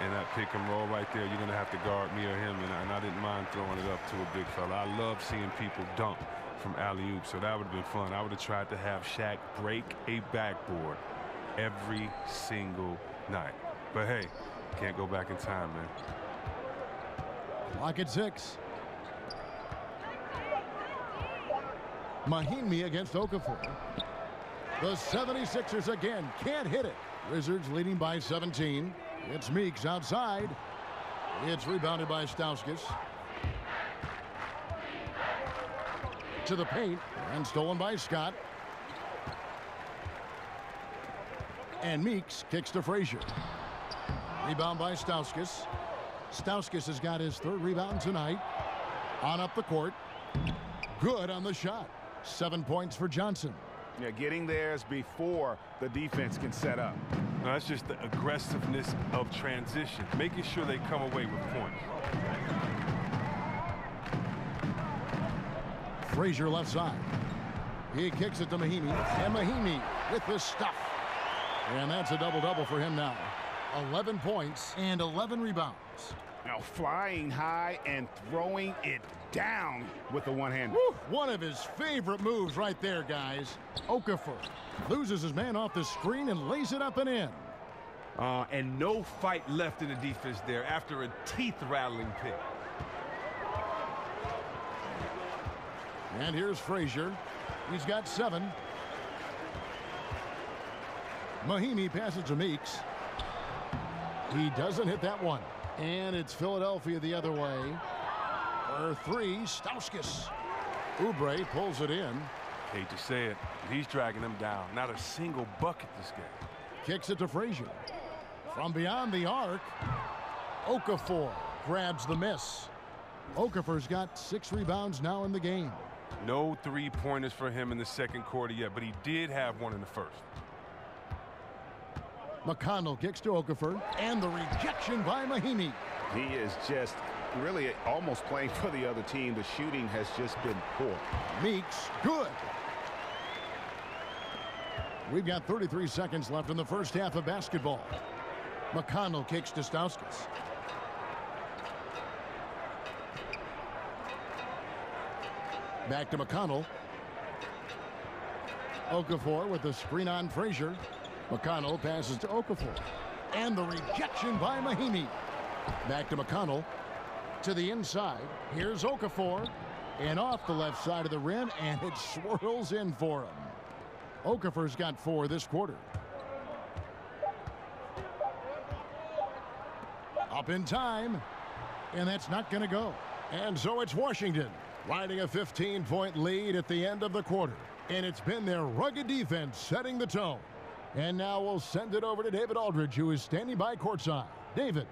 and that pick and roll right there. You're gonna have to guard me or him, and I didn't mind throwing it up to a big fella. I love seeing people dunk from alley-oop, so that would have been fun. I would have tried to have Shaq break a backboard every single night. But hey, can't go back in time, man. Clock at 6. Mahimi against Okafor. The 76ers again can't hit it. Wizards leading by 17. It's Meeks outside. It's rebounded by Stauskas. To the paint, and stolen by Scott. And Meeks kicks to Frazier. Rebound by Stauskas. Stauskas has got his 3rd rebound tonight. On up the court. Good on the shot. 7 points for Johnson. Yeah, getting theirs before the defense can set up. No, that's just the aggressiveness of transition, making sure they come away with points. Frazier left side. He kicks it to Mahimi, and Mahimi with the stuff. And that's a double-double for him now. 11 points and 11 rebounds. Now flying high and throwing it down with the one-hander. One of his favorite moves right there, guys. Okafor loses his man off the screen and lays it up and in. And no fight left in the defense there after a teeth-rattling pick. And here's Frazier. He's got 7. Mahimi passes to Meeks. He doesn't hit that one. And it's Philadelphia the other way. For 3, Stauskas. Oubre pulls it in. Hate to say it, he's dragging them down. Not a single bucket this game. Kicks it to Frazier. From beyond the arc, Okafor grabs the miss. Okafor's got 6 rebounds now in the game. No 3-pointers for him in the second quarter yet, but he did have one in the first. McConnell kicks to Okafor, and the rejection by Mahimi. He is just really almost playing for the other team. The shooting has just been poor. Meeks, good. We've got 33 seconds left in the first half of basketball. McConnell kicks to Stauskas. Back to McConnell. Okafor with the screen on Frazier. McConnell passes to Okafor. And the rejection by Mahinmi. Back to McConnell. To the inside. Here's Okafor. And off the left side of the rim, and it swirls in for him. Okafor's got 4 this quarter. Up in time. And that's not going to go. And so it's Washington riding a 15-point lead at the end of the quarter. And it's been their rugged defense setting the tone. And now we'll send it over to David Aldridge, who is standing by courtside. David.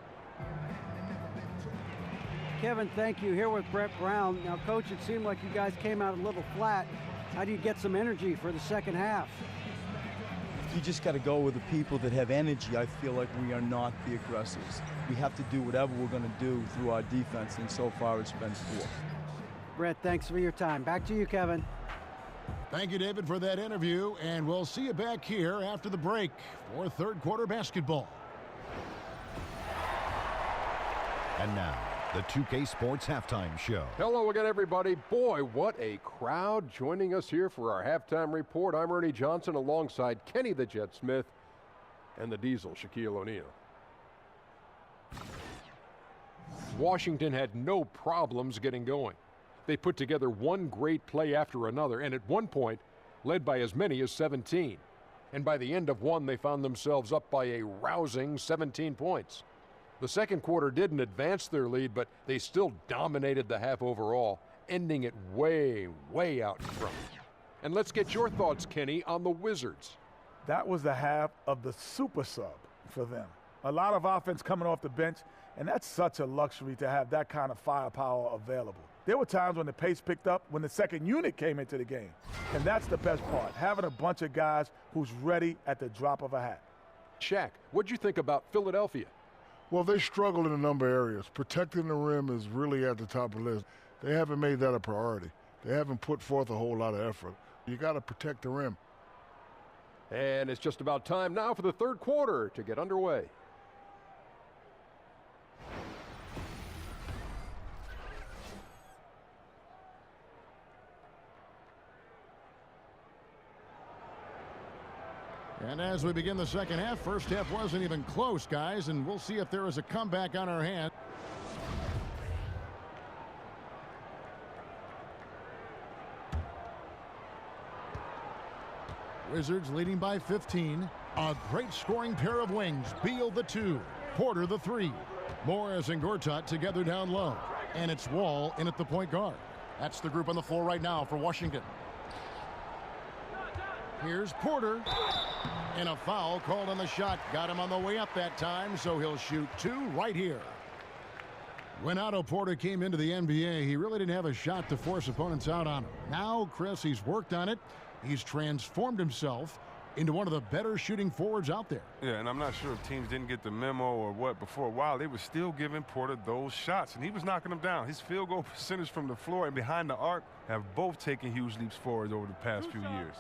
Kevin, thank you. Here with Brett Brown. Now, Coach, it seemed like you guys came out a little flat. How do you get some energy for the second half? You just got to go with the people that have energy. I feel like we are not the aggressors. We have to do whatever we're going to do through our defense, and so far it's been poor. Brett, thanks for your time. Back to you, Kevin. Thank you, David, for that interview, and we'll see you back here after the break for third quarter basketball. And now, the 2K Sports Halftime Show. Hello again, everybody. Boy, what a crowd joining us here for our halftime report. I'm Ernie Johnson alongside Kenny the Jet Smith and the Diesel, Shaquille O'Neal. Washington had no problems getting going. They put together one great play after another, and at one point, led by as many as 17. And by the end of one, they found themselves up by a rousing 17 points. The second quarter didn't advance their lead, but they still dominated the half overall, ending it way, way out in front. And let's get your thoughts, Kenny, on the Wizards. That was the half of the super sub for them. A lot of offense coming off the bench, and that's such a luxury to have that kind of firepower available. There were times when the pace picked up when the second unit came into the game. And that's the best part, having a bunch of guys who's ready at the drop of a hat. Shaq, what'd you think about Philadelphia? Well, they struggle in a number of areas. Protecting the rim is really at the top of the list. They haven't made that a priority. They haven't put forth a whole lot of effort. You got to protect the rim. And it's just about time now for the third quarter to get underway. And as we begin the second half, first half wasn't even close, guys, and we'll see if there is a comeback on our hands. Wizards leading by 15. A great scoring pair of wings. Beal the 2, Porter the 3. Morris and Gortat together down low. And it's Wall in at the point guard. That's the group on the floor right now for Washington. Here's Porter. And a foul called on the shot. Got him on the way up that time, so he'll shoot 2 right here. When Otto Porter came into the NBA, he really didn't have a shot to force opponents out on him. Now, Chris, he's worked on it. He's transformed himself into one of the better shooting forwards out there. Yeah, and I'm not sure if teams didn't get the memo or what, but for a while they were still giving Porter those shots, and he was knocking them down. His field goal percentage from the floor and behind the arc have both taken huge leaps forward over the past few years.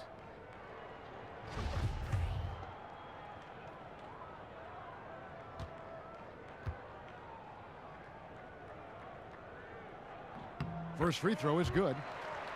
First free throw is good.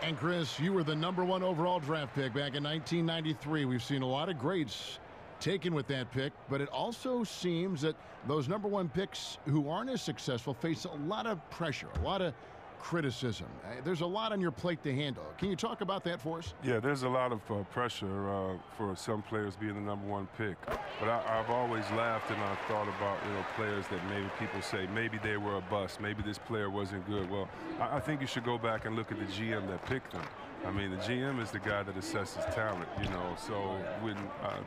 And Chris, you were the #1 overall draft pick back in 1993. We've seen a lot of greats taken with that pick, but it also seems that those #1 picks who aren't as successful face a lot of pressure, a lot of criticism. There's a lot on your plate to handle. Can you talk about that for us? Yeah, there's a lot of pressure for some players being the #1 pick. But I've always laughed and I've thought about, players that maybe people say maybe they were a bust, maybe this player wasn't good. Well, I think you should go back and look at the GM that picked them. I mean, the GM is the guy that assesses talent, So when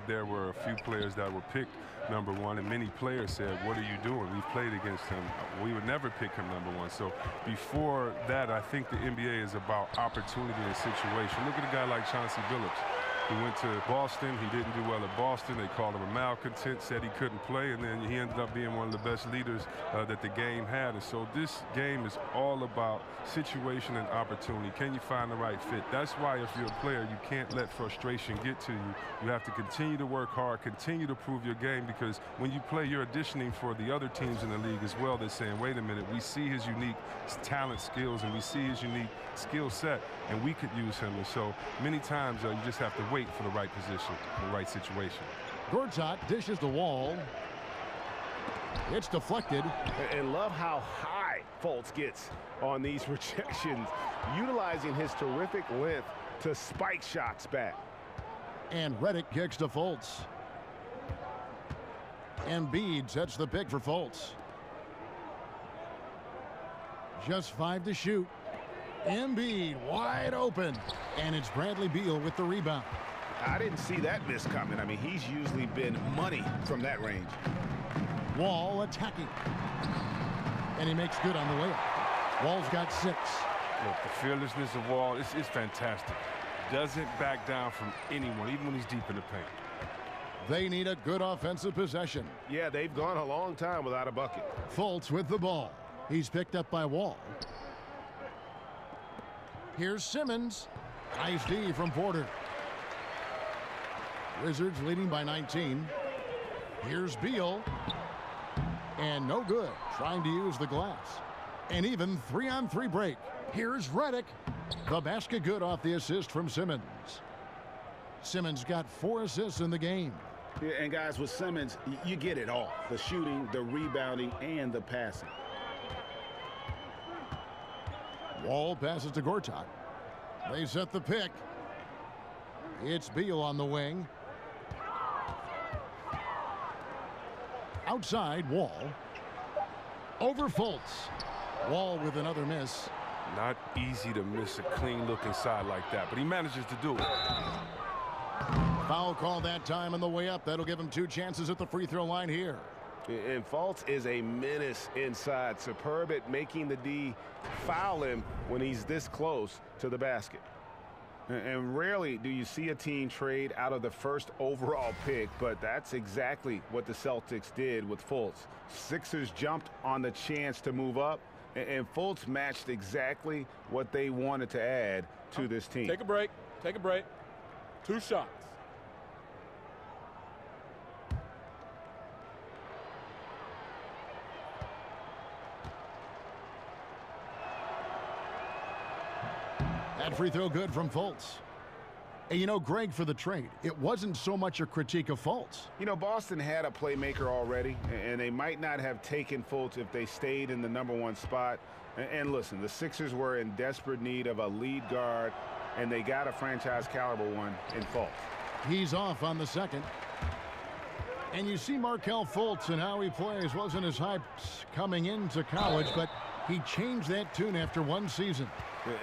there were a few players that were picked #1, and many players said, what are you doing? We've played against him. We would never pick him #1. So before that, I think the NBA is about opportunity and situation. Look at a guy like Chauncey Billups. He went to Boston. He didn't do well at Boston. They called him a malcontent, said he couldn't play, and then he ended up being one of the best leaders that the game had. And so this game is all about situation and opportunity. Can you find the right fit? That's why if you're a player, you can't let frustration get to you. You have to continue to work hard, continue to prove your game, because when you play, you're auditioning for the other teams in the league as well. They're saying, wait a minute, we see his unique talent, skills, and we see his unique skill set, and we could use him. And so many times you just have to wait wait for the right position, the right situation. Gortat dishes the Wall. It's deflected. And love how high Fultz gets on these rejections, utilizing his terrific length to spike shots back. And Redick kicks to Fultz. Embiid sets the pick for Fultz. Just 5 to shoot. Embiid wide open. And it's Bradley Beal with the rebound. I didn't see that miss coming. I mean, he's usually been money from that range. Wall attacking. And he makes good on the layup. Wall's got 6. Look, the fearlessness of Wall is fantastic. Doesn't back down from anyone, even when he's deep in the paint. They need a good offensive possession. Yeah, they've gone a long time without a bucket. Fultz with the ball. He's picked up by Wall. Here's Simmons. Nice D from Porter. Wizards leading by 19. Here's Beal. And no good. Trying to use the glass. An even 3-on-3 break. Here's Redick. The basket good off the assist from Simmons. Simmons got 4 assists in the game. Yeah, and guys, with Simmons, you get it all. The shooting, the rebounding, and the passing. Wall passes to Gortat. They set the pick. It's Beal on the wing. Outside, Wall. Over Fultz. Wall with another miss. Not easy to miss a clean look inside like that, but he manages to do it. Foul call that time on the way up. That'll give him 2 chances at the free throw line here. And Fultz is a menace inside. Superb at making the D foul him when he's this close to the basket. And rarely do you see a team trade out of the first overall pick, but that's exactly what the Celtics did with Fultz. Sixers jumped on the chance to move up, and Fultz matched exactly what they wanted to add to this team. Take a break. Take a break. 2 shots. That free throw good from Fultz. And you know, Greg, for the trade, it wasn't so much a critique of Fultz. You know, Boston had a playmaker already, and they might not have taken Fultz if they stayed in the #1 spot. And listen, the Sixers were in desperate need of a lead guard, and they got a franchise caliber one in Fultz. He's off on the second. And you see Markelle Fultz and how he plays. Wasn't his hype coming into college, but he changed that tune after 1 season.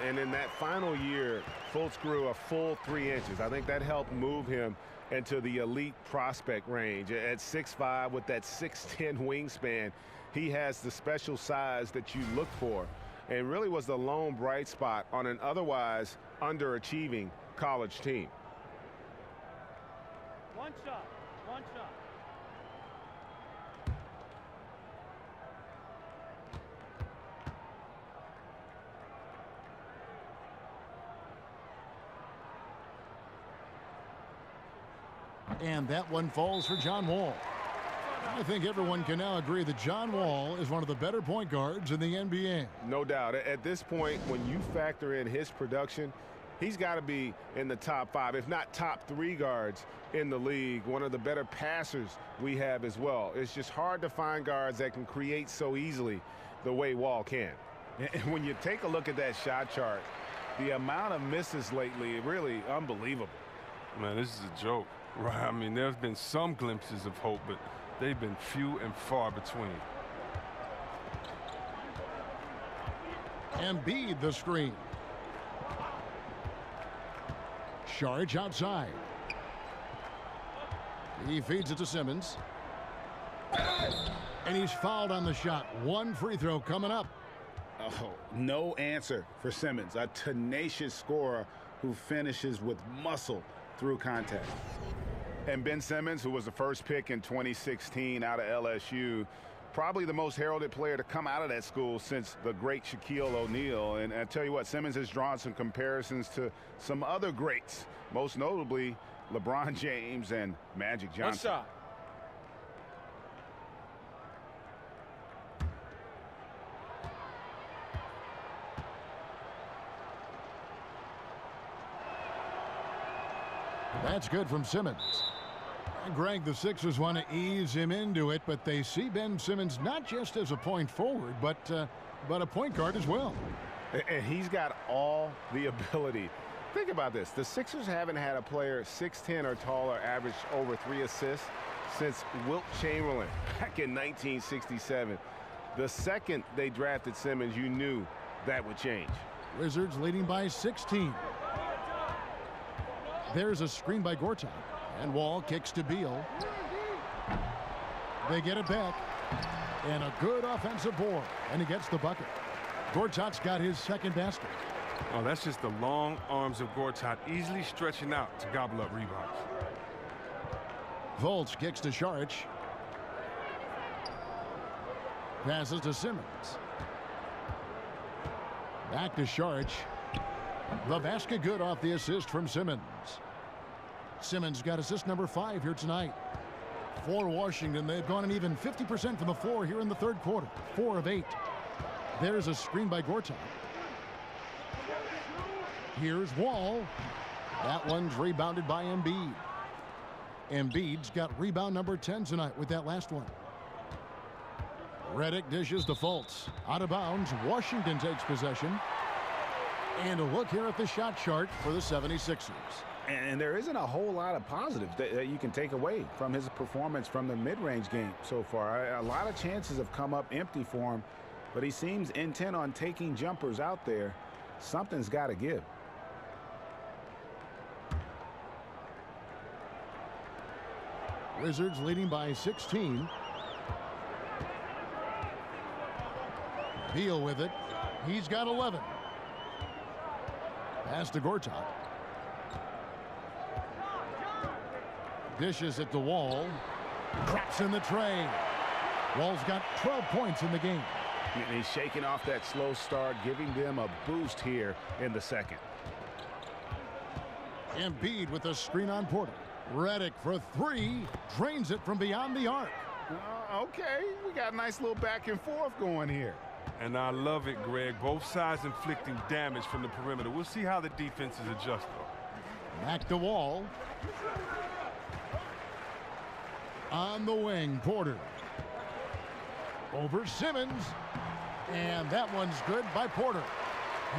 And in that final year, Fultz grew a full 3 inches. I think that helped move him into the elite prospect range. At 6'5", with that 6'10" wingspan, he has the special size that you look for, and really was the lone bright spot on an otherwise underachieving college team. 1 shot. 1 shot. And that one falls for John Wall. I think everyone can now agree that John Wall is one of the better point guards in the NBA. No doubt. At this point, when you factor in his production, he's got to be in the top 5, if not top 3 guards in the league. One of the better passers we have as well. It's just hard to find guards that can create so easily the way Wall can. And when you take a look at that shot chart, the amount of misses lately, really unbelievable. Man, this is a joke. Right, I mean, there's been some glimpses of hope, but they've been few and far between. Embiid the screen. Saric outside. He feeds it to Simmons. And he's fouled on the shot. 1 free throw coming up. Oh, no answer for Simmons, a tenacious scorer who finishes with muscle through contact. And Ben Simmons, who was the first pick in 2016 out of LSU, probably the most heralded player to come out of that school since the great Shaquille O'Neal. And I tell you what, Simmons has drawn some comparisons to some other greats, most notably LeBron James and Magic Johnson. 1 shot. That's good from Simmons. And Greg, the Sixers want to ease him into it, but they see Ben Simmons not just as a point forward, but a point guard as well. And he's got all the ability. Think about this. The Sixers haven't had a player 6'10 or taller average over 3 assists since Wilt Chamberlain back in 1967. The second they drafted Simmons, you knew that would change. Wizards leading by 16. There's a screen by Gortat. And Wall kicks to Beal. They get it back. And a good offensive board. And he gets the bucket. Gortat's got his second basket. Oh, that's just the long arms of Gortat easily stretching out to gobble up rebounds. Fultz kicks to Saric. Passes to Simmons. Back to Saric. The basket good off the assist from Simmons. Simmons got assist number 5 here tonight. For Washington, they've gone an even 50% from the floor here in the third quarter. 4 of 8. There's a screen by Gortat. Here's Wall. That one's rebounded by Embiid. Embiid's got rebound number 10 tonight with that last one. Redick dishes to Fultz. Out of bounds. Washington takes possession. And a look here at the shot chart for the 76ers. And there isn't a whole lot of positives that you can take away from his performance from the mid-range game so far. A lot of chances have come up empty for him, but he seems intent on taking jumpers out there. Something's got to give. Wizards leading by 16. Beal with it. He's got 11. Pass to Gortat. Dishes at the Wall. Drops in the tray. Wall's got 12 points in the game. And he's shaking off that slow start, giving them a boost here in the second. Embiid with a screen on Porter. Redick for 3. Drains it from beyond the arc. Okay, we got a nice little back and forth going here. And I love it, Greg. Both sides inflicting damage from the perimeter. We'll see how the defenses adjust, though. Back to Wall. On the wing, Porter. Over Simmons. And that one's good by Porter.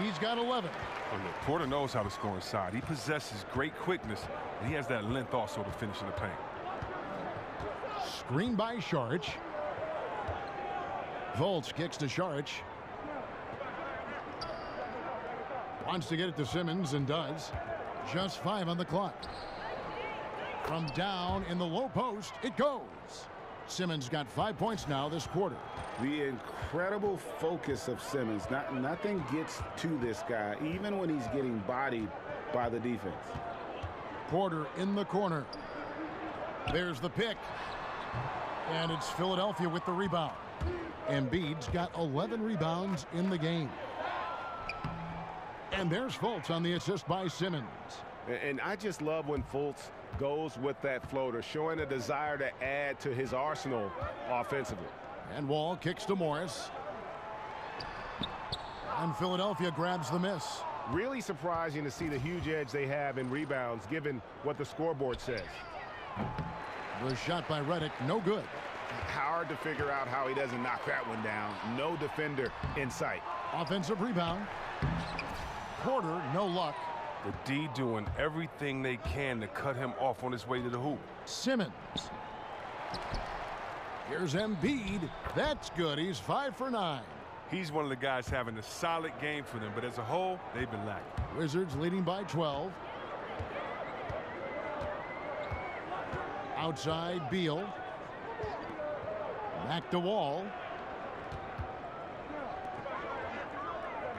He's got 11. Well, look, Porter knows how to score inside. He possesses great quickness, and he has that length also to finish in the paint. Screen by Saric. Fultz kicks to Saric. Wants to get it to Simmons and does. Just 5 on the clock. From down in the low post, it goes. Simmons got 5 points now this quarter. The incredible focus of Simmons. Nothing gets to this guy, even when he's getting bodied by the defense. Porter in the corner. There's the pick. And it's Philadelphia with the rebound. Embiid's got 11 rebounds in the game. And there's Fultz on the assist by Simmons. And I just love when Fultz goes with that floater, showing a desire to add to his arsenal offensively. And Wall kicks to Morris. And Philadelphia grabs the miss. Really surprising to see the huge edge they have in rebounds, given what the scoreboard says. The shot by Redick, no good. Hard to figure out how he doesn't knock that one down. No defender in sight. Offensive rebound. Porter, no luck. The D doing everything they can to cut him off on his way to the hoop. Simmons. Here's Embiid. That's good. He's 5 for 9. He's one of the guys having a solid game for them, but as a whole, they've been lacking. Wizards leading by 12. Outside, Beal. Back to Wall.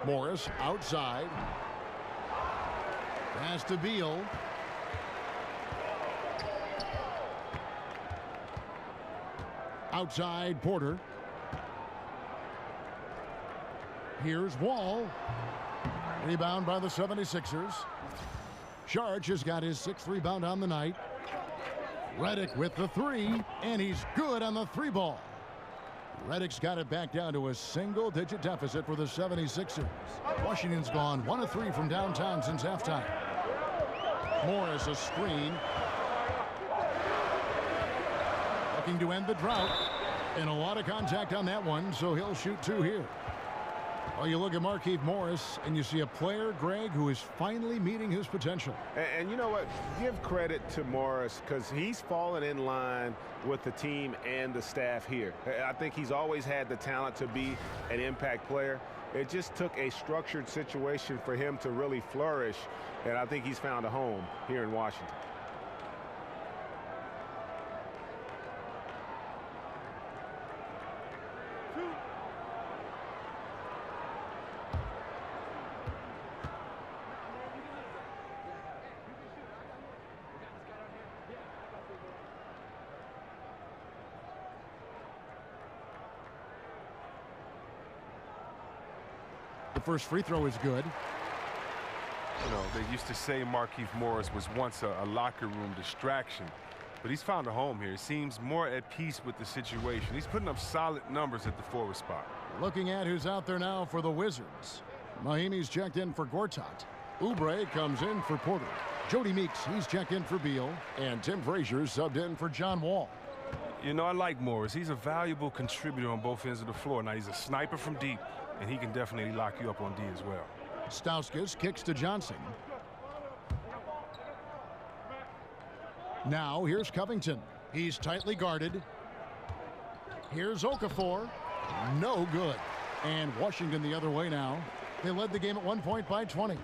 Morris outside. Pass to Beal. Outside, Porter. Here's Wall. Rebound by the 76ers. Saric has got his 6th rebound on the night. Redick with the 3, and he's good on the 3 ball. Redick's got it back down to a single-digit deficit for the 76ers. Washington's gone 1 of 3 from downtown since halftime. Morris a screen. Looking to end the drought. And a lot of contact on that one, so he'll shoot 2 here. Well, you look at Markieff Morris, and you see a player, Greg, who is finally meeting his potential. And you know what? Give credit to Morris because he's fallen in line with the team and the staff here. I think he's always had the talent to be an impact player. It just took a structured situation for him to really flourish, and I think he's found a home here in Washington. The first free throw is good. You know, they used to say Markieff Morris was once a locker room distraction, but he's found a home here. He seems more at peace with the situation. He's putting up solid numbers at the forward spot. Looking at who's out there now for the Wizards. Mahimi's checked in for Gortat. Oubre comes in for Porter. Jody Meeks, he's checked in for Beal. And Tim Frazier's subbed in for John Wall. You know, I like Morris. He's a valuable contributor on both ends of the floor. Now, he's a sniper from deep, and he can definitely lock you up on D as well. Stauskas kicks to Johnson. Now here's Covington. He's tightly guarded. Here's Okafor. No good. And Washington the other way now. They led the game at 1 point by 20.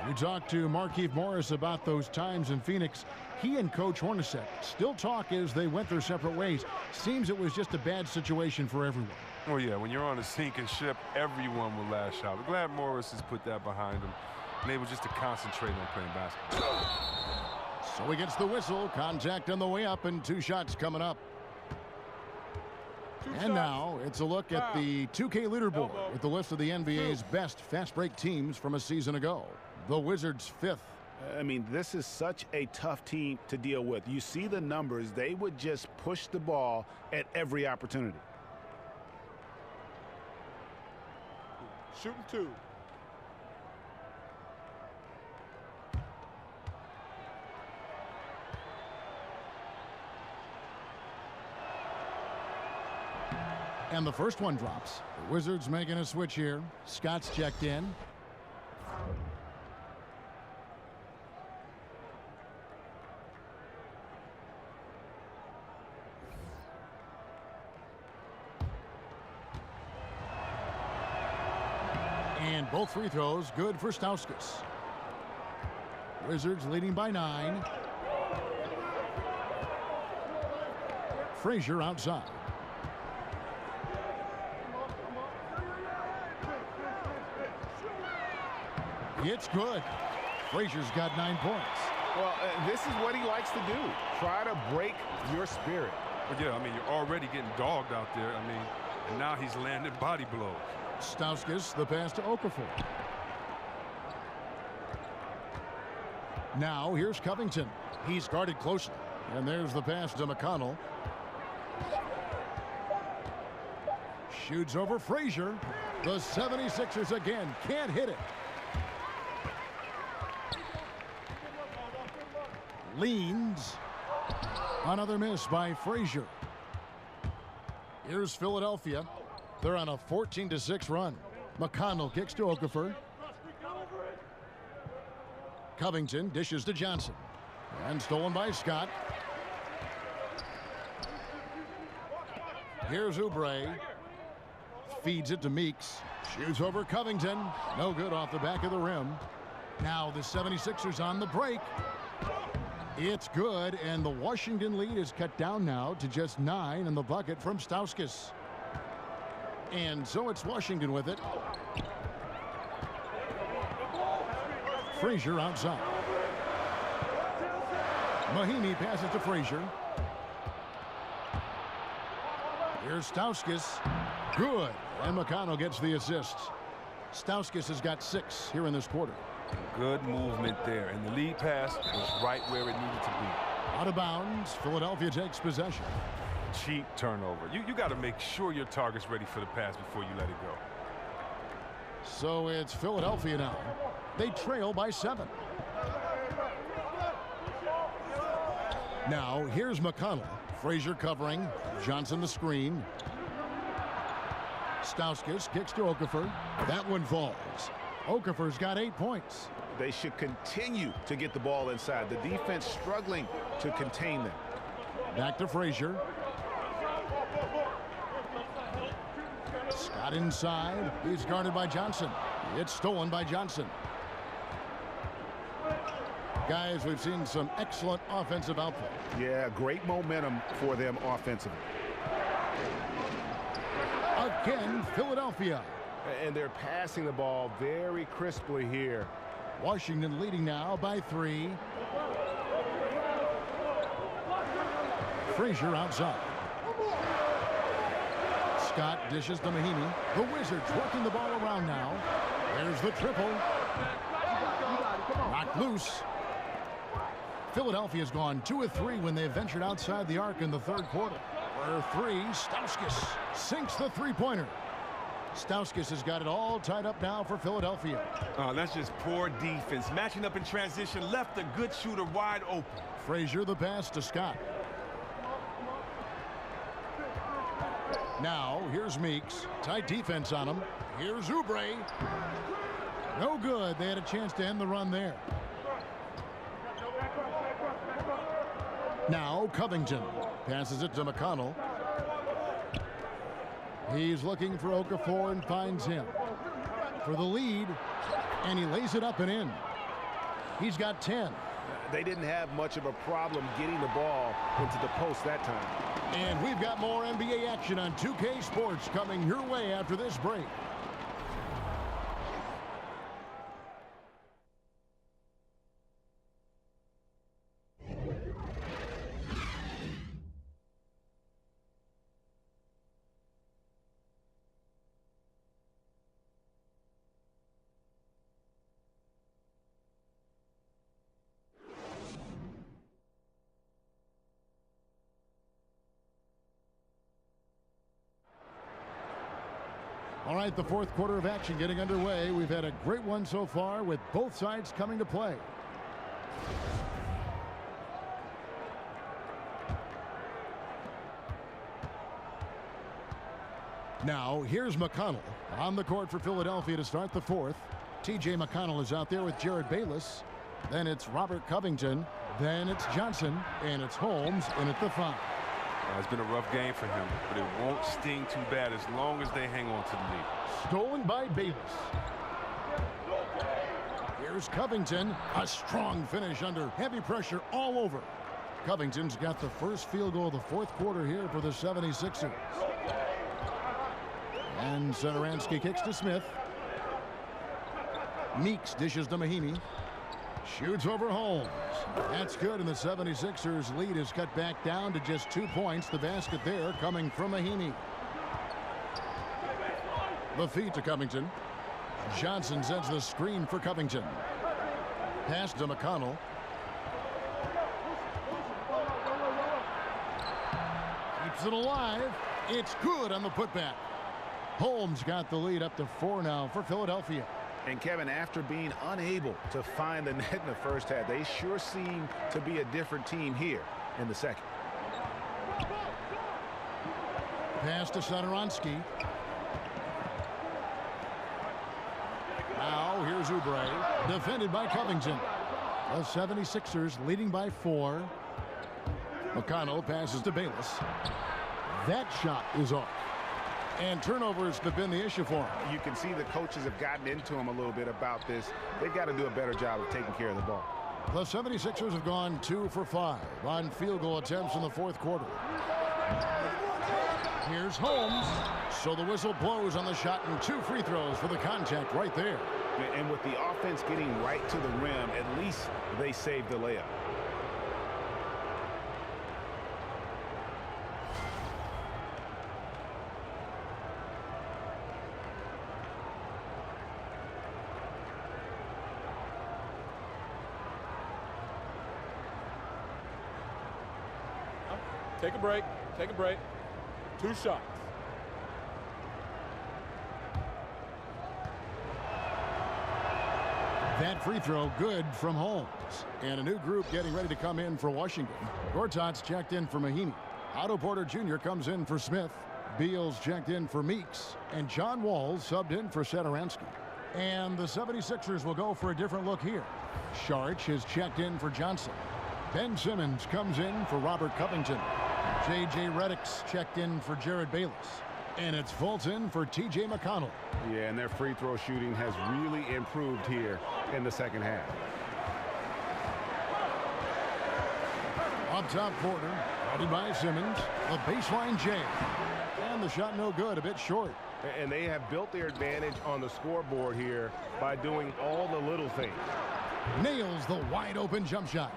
We talked to Markieff Morris about those times in Phoenix. He and Coach Hornacek still talk as they went their separate ways. Seems it was just a bad situation for everyone. Oh, yeah, when you're on a sinking ship, everyone will lash out. We're glad Morris has put that behind him and able just to concentrate on playing basketball. So he gets the whistle. Contact on the way up, and 2 shots coming up. And now it's a look at the 2K leaderboard with the list of the NBA's best fast break teams from a season ago. The Wizards 5th. I mean, this is such a tough team to deal with. You see the numbers. They would just push the ball at every opportunity. Shooting 2. And the first one drops. The Wizards making a switch here. Scott's checked in. And both free throws good for Stauskas. Wizards leading by 9. Frazier outside. It's good. Frazier's got 9 points. Well, this is what he likes to do. Try to break your spirit. But yeah, I mean, you're already getting dogged out there. I mean, and now he's landing body blows. Stauskas, the pass to Okafor. Now here's Covington. He's guarded closely. And there's the pass to McConnell. Shoots over Frazier. The 76ers again can't hit it. Leans. Another miss by Frazier. Here's Philadelphia. They're on a 14-6 run. McConnell kicks to Okafor. Covington dishes to Johnson. And stolen by Scott. Here's Oubre. Feeds it to Meeks. Shoots over Covington. No good off the back of the rim. Now the 76ers on the break. It's good, and the Washington lead is cut down now to just 9 in the bucket from Stauskas. And so it's Washington with it. Frazier outside. Mahimi passes to Frazier. Here's Stauskas. Good. And McConnell gets the assist. Stauskas has got 6 here in this quarter. Good movement there, and the lead pass was right where it needed to be. Out of bounds. Philadelphia takes possession. Cheap turnover. You got to make sure your target's ready for the pass before you let it go. So it's Philadelphia now. They trail by 7. Now, here's McConnell. Frazier covering. Johnson the screen. Stauskas kicks to Okafor. That one falls. Okafor's got 8 points. They should continue to get the ball inside. The defense struggling to contain them. Back to Frazier. Scott inside. He's guarded by Johnson. It's stolen by Johnson. Guys, we've seen some excellent offensive output. Yeah, great momentum for them offensively. Again, Philadelphia. And they're passing the ball very crisply here. Washington leading now by 3. Frazier outside. Scott dishes to Mahinmi. The Wizards working the ball around now. There's the triple. Knocked loose. Philadelphia's gone 2 of 3 when they ventured outside the arc in the third quarter. For 3, Stauskas sinks the three-pointer. Stauskas has got it all tied up now for Philadelphia. Oh, that's just poor defense. Matching up in transition, left a good shooter wide open. Frazier the pass to Scott. Now, here's Meeks. Tight defense on him. Here's Oubre. No good. They had a chance to end the run there. Now, Covington passes it to McConnell. He's looking for Okafor and finds him for the lead, and he lays it up and in. He's got 10. They didn't have much of a problem getting the ball into the post that time. And we've got more NBA action on 2K Sports coming your way after this break. All right, the fourth quarter of action getting underway. We've had a great one so far with both sides coming to play. Now, here's McConnell on the court for Philadelphia to start the fourth. T.J. McConnell is out there with Jared Bayless. Then it's Robert Covington. Then it's Johnson. And it's Holmes in at the 5. It's been a rough game for him, but it won't sting too bad as long as they hang on to the lead. Stolen by Bayless. Here's Covington. A strong finish under heavy pressure all over. Covington's got the first field goal of the fourth quarter here for the 76ers. And Satoransky kicks to Smith. Meeks dishes to Mahinmi. Shoots over Holmes. That's good, and the 76ers lead is cut back down to just 2 points. The basket there coming from Mahinmi. The feed to Covington. Johnson sends the screen for Covington. Pass to McConnell. Keeps it alive. It's good on the putback. Holmes got the lead up to 4 now for Philadelphia. And Kevin, after being unable to find the net in the first half, they sure seem to be a different team here in the second. Pass to Satoransky. Now here's Oubre, defended by Covington. The 76ers leading by 4. McConnell passes to Bayless. That shot is off. And turnovers have been the issue for him. You can see the coaches have gotten into him a little bit about this. They've got to do a better job of taking care of the ball. The 76ers have gone 2 for 5 on field goal attempts in the fourth quarter. Here's Holmes. So the whistle blows on the shot and 2 free throws for the contact right there. And with the offense getting right to the rim, at least they saved the layup. Take a break. Take a break. 2 shots. That free throw good from Holmes. And a new group getting ready to come in for Washington. Gortat's checked in for Mahinmi. Otto Porter Jr. comes in for Smith. Beals checked in for Meeks. And John Wall subbed in for Satoransky. And the 76ers will go for a different look here. Sharch is checked in for Johnson. Ben Simmons comes in for Robert Covington. J.J. Redick's checked in for Jared Bayless. And it's Fultz in for T.J. McConnell. Yeah, and their free throw shooting has really improved here in the second half. Up top, Porter, guarded by Simmons. A baseline J. And the shot no good, a bit short. And they have built their advantage on the scoreboard here by doing all the little things. Nails the wide open jump shot.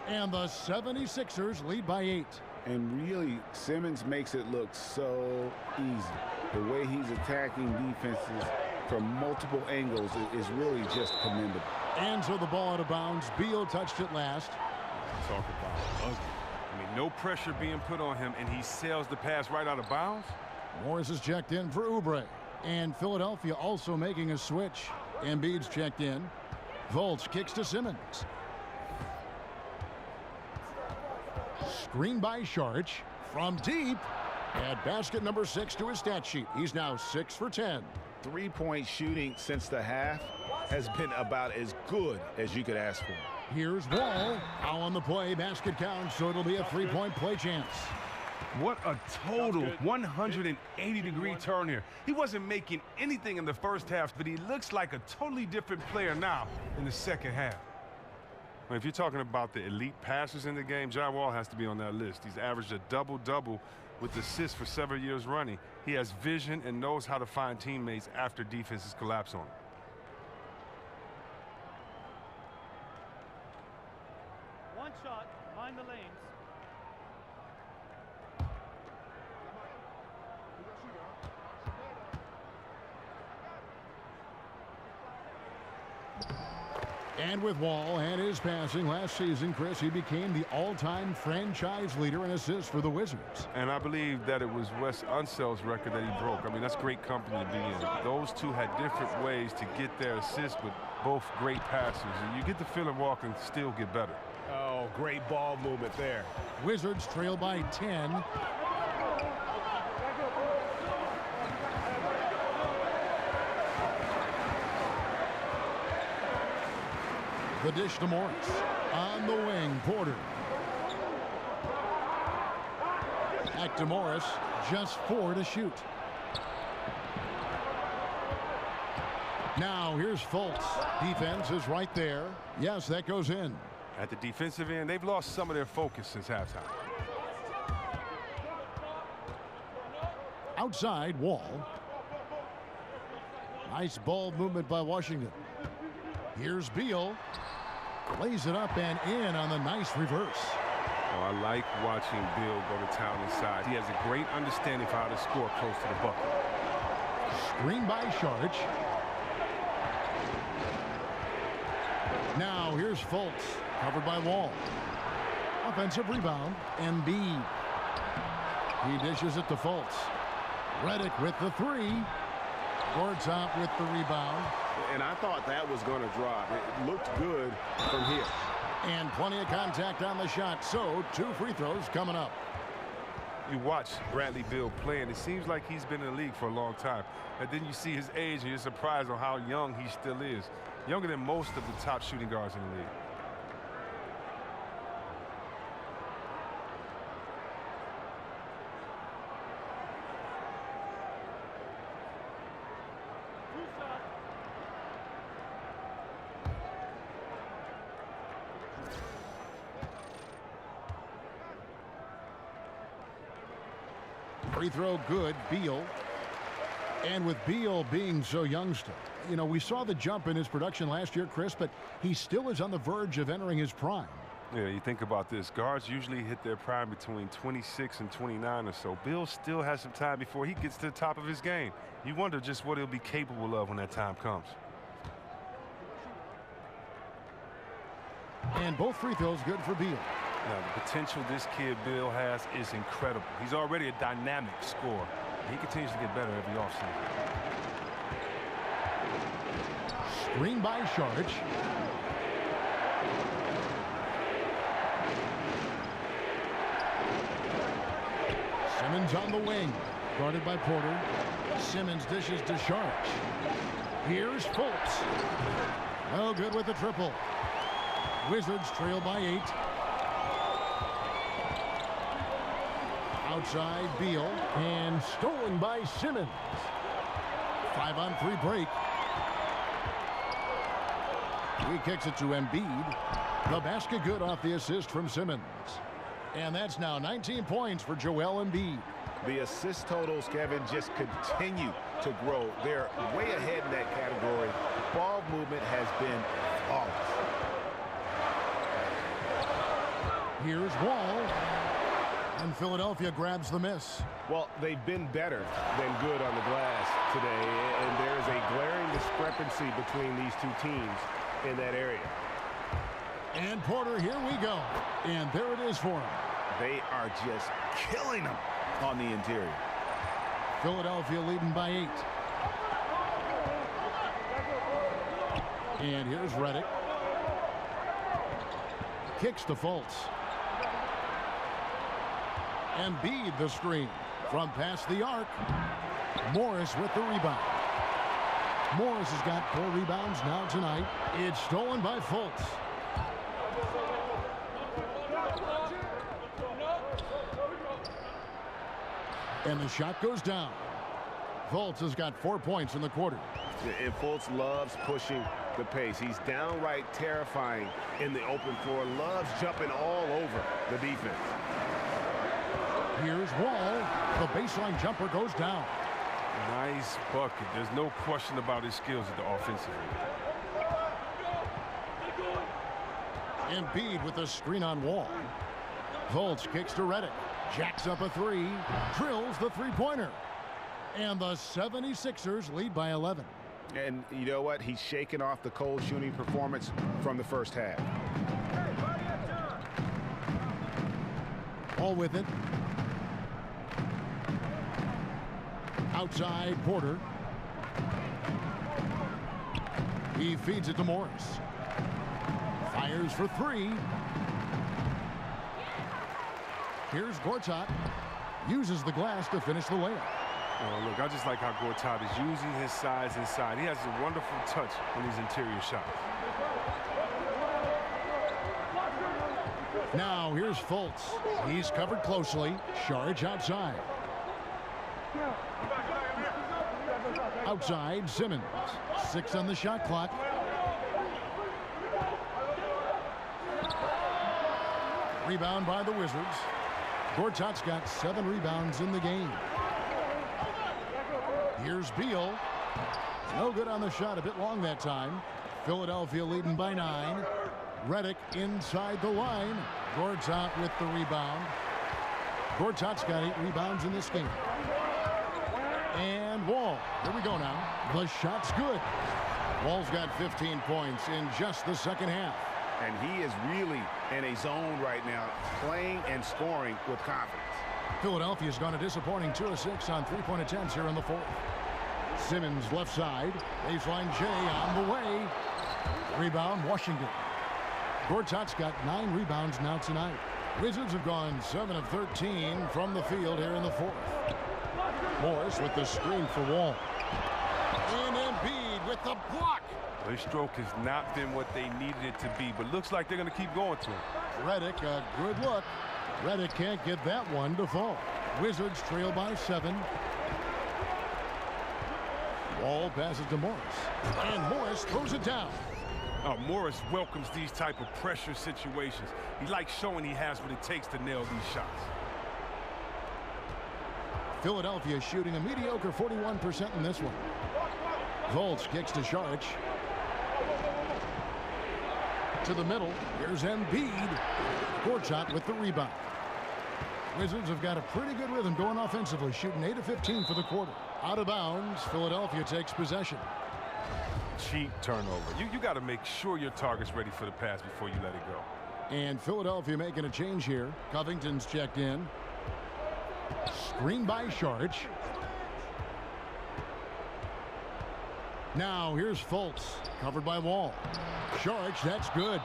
And the 76ers lead by 8. And really, Simmons makes it look so easy. The way he's attacking defenses from multiple angles is really just commendable. And so the ball out of bounds. Beal touched it last. Talk about ugly. I mean, no pressure being put on him, and he sails the pass right out of bounds. Morris is checked in for Oubre. And Philadelphia also making a switch. Embiid's checked in. Fultz kicks to Simmons. Screen by Sharch from deep. Add basket number 6 to his stat sheet. He's now 6 for 10. Three-point shooting since the half has been about as good as you could ask for. Here's Wall. Foul on the play. Basket counts, so it'll be a three-point play chance. What a total 180-degree turn here. He wasn't making anything in the first half, but he looks like a totally different player now in the second half. If you're talking about the elite passers in the game, John Wall has to be on that list. He's averaged a double-double with assists for several years running. He has vision and knows how to find teammates after defenses collapse on him. One shot, mind the lanes. And with Wall and his passing last season, Chris, he became the all-time franchise leader in assists for the Wizards. And I believe that it was Wes Unsell's record that he broke. I mean, that's great company to be in. Those two had different ways to get their assists, but both great passers. And you get the feeling Wall can still get better. Oh, great ball movement there. Wizards trail by 10. The dish to Morris. On the wing, Porter. Back to Morris. Just 4 to shoot. Now here's Fultz. Defense is right there. Yes, that goes in. At the defensive end, they've lost some of their focus since halftime. Outside, Wall. Nice ball movement by Washington. Here's Beal. Lays it up and in on the nice reverse. Oh, I like watching Bill go to town inside. He has a great understanding for how to score close to the bucket. Screen by Sharch. Now here's Fultz. Covered by Wall. Offensive rebound. Embiid. He dishes it to Fultz. Redick with the 3. Gortat with the rebound. And I thought that was going to drop. It looked good from here. And plenty of contact on the shot. So 2 free throws coming up. You watch Bradley Beal play, and it seems like he's been in the league for a long time. And then you see his age, and you're surprised on how young he still is. Younger than most of the top shooting guards in the league. Free throw good, Beal. And with Beal being so young still, you know, we saw the jump in his production last year, Chris, but he still is on the verge of entering his prime. Yeah, you think about this. Guards usually hit their prime between 26 and 29 or so. Bill still has some time before he gets to the top of his game. You wonder just what he'll be capable of when that time comes. And both free throws good for Beal. Now, the potential this kid Bill has is incredible. He's already a dynamic scorer. He continues to get better every offseason. Screen by Sharich. Simmons on the wing. Guarded by Porter. Simmons dishes to Sharich. Here's Fultz. No good with the triple. Wizards trail by 8. Outside Beal. And stolen by Simmons. 5-on-3 break. He kicks it to Embiid. The basket good off the assist from Simmons. And that's now 19 points for Joel Embiid. The assist totals, Kevin, just continue to grow. They're way ahead in that category. Ball movement has been flawless. Here's Wall. And Philadelphia grabs the miss. Well, they've been better than good on the glass today, and there is a glaring discrepancy between these two teams in that area. And Porter, here we go. And there it is for him. They are just killing them on the interior. Philadelphia leading by 8. And here's Redick. Kicks to Fultz. Embiid the screen from past the arc. Morris with the rebound. Morris has got 4 rebounds now tonight. It's stolen by Fultz. And the shot goes down. Fultz has got 4 points in the quarter. And Fultz loves pushing the pace. He's downright terrifying in the open floor. Loves jumping all over the defense. Here's Wall. The baseline jumper goes down. Nice bucket. There's no question about his skills at the offensive end. Embiid with the screen on Wall. Fultz kicks to Redick. Jacks up a 3. Drills the three-pointer. And the 76ers lead by 11. And you know what? He's shaking off the cold shooting performance from the first half. All with it. Outside Porter. He feeds it to Morris. Fires for 3. Here's Gortat. Uses the glass to finish the layup. Oh, look, I just like how Gortat is using his size inside. He has a wonderful touch on these interior shots. Now here's Fultz. He's covered closely. Sharich outside. Outside Simmons. 6 on the shot clock. Rebound by the Wizards. Gortat's got 7 rebounds in the game. Here's Beal. No good on the shot, a bit long that time. Philadelphia leading by 9. Redick inside the line. Gortat with the rebound. Gortat's got 8 rebounds in this game. And Wall. Here we go now. The shot's good. Wall's got 15 points in just the second half. And he is really in a zone right now, playing and scoring with confidence. Philadelphia's gone a disappointing 2 of 6 on 3-point attempts here in the 4th. Simmons left side. Baseline J on the way. Rebound Washington. Gortat's got 9 rebounds now tonight. Wizards have gone 7 of 13 from the field here in the 4th. Morris with the screen for Wall. And Embiid with the block. Their stroke has not been what they needed it to be, but looks like they're going to keep going to him. Redick, a good look. Redick can't get that one to fall. Wizards trail by 7. Wall passes to Morris. And Morris throws it down. Morris welcomes these type of pressure situations. He likes showing he has what it takes to nail these shots. Philadelphia shooting a mediocre 41% in this one. Fultz kicks to Sharich. To the middle. Here's Embiid. Gortat with the rebound. Wizards have got a pretty good rhythm going offensively, shooting 8 of 15 for the quarter. Out of bounds, Philadelphia takes possession. Cheap turnover. You got to make sure your target's ready for the pass before you let it go. And Philadelphia making a change here. Covington's checked in. Screen by Sharich. Now here's Fultz, covered by Wall. Charge, that's good.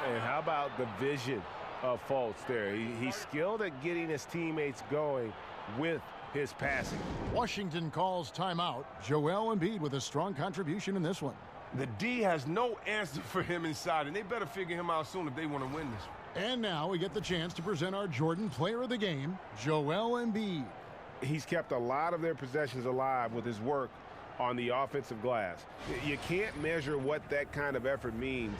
And how about the vision of Fultz there? He's skilled at getting his teammates going with his passing. Washington calls timeout. Joel Embiid with a strong contribution in this one. The D has no answer for him inside, and they better figure him out soon if they want to win this one. And now we get the chance to present our Jordan Player of the Game, Joel Embiid. He's kept a lot of their possessions alive with his work on the offensive glass. You can't measure what that kind of effort means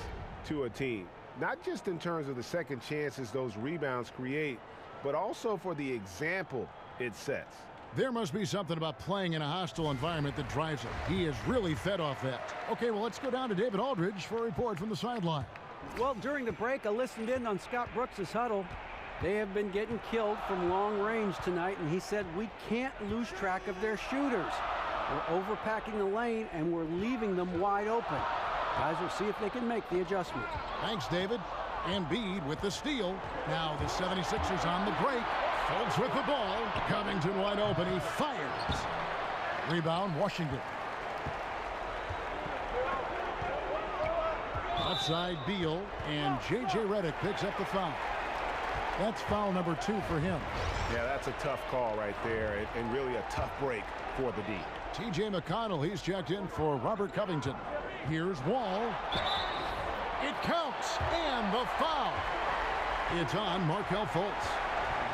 to a team, not just in terms of the second chances those rebounds create, but also for the example it sets. There must be something about playing in a hostile environment that drives him. He is really fed off that. Okay, well, let's go down to David Aldridge for a report from the sideline. Well, during the break, I listened in on Scott Brooks' huddle. They have been getting killed from long range tonight, and he said we can't lose track of their shooters. We're overpacking the lane, and we're leaving them wide open. Guys will see if they can make the adjustment. Thanks, David. Embiid with the steal. Now the 76ers on the break. Fultz with the ball. Covington wide open. He fires. Rebound, Washington. Offside Beal, and J.J. Redick picks up the foul. That's foul number 2 for him. Yeah, that's a tough call right there, and really a tough break for the D. T.J. McConnell, he's checked in for Robert Covington. Here's Wall. It counts, and the foul. It's on Markelle Fultz.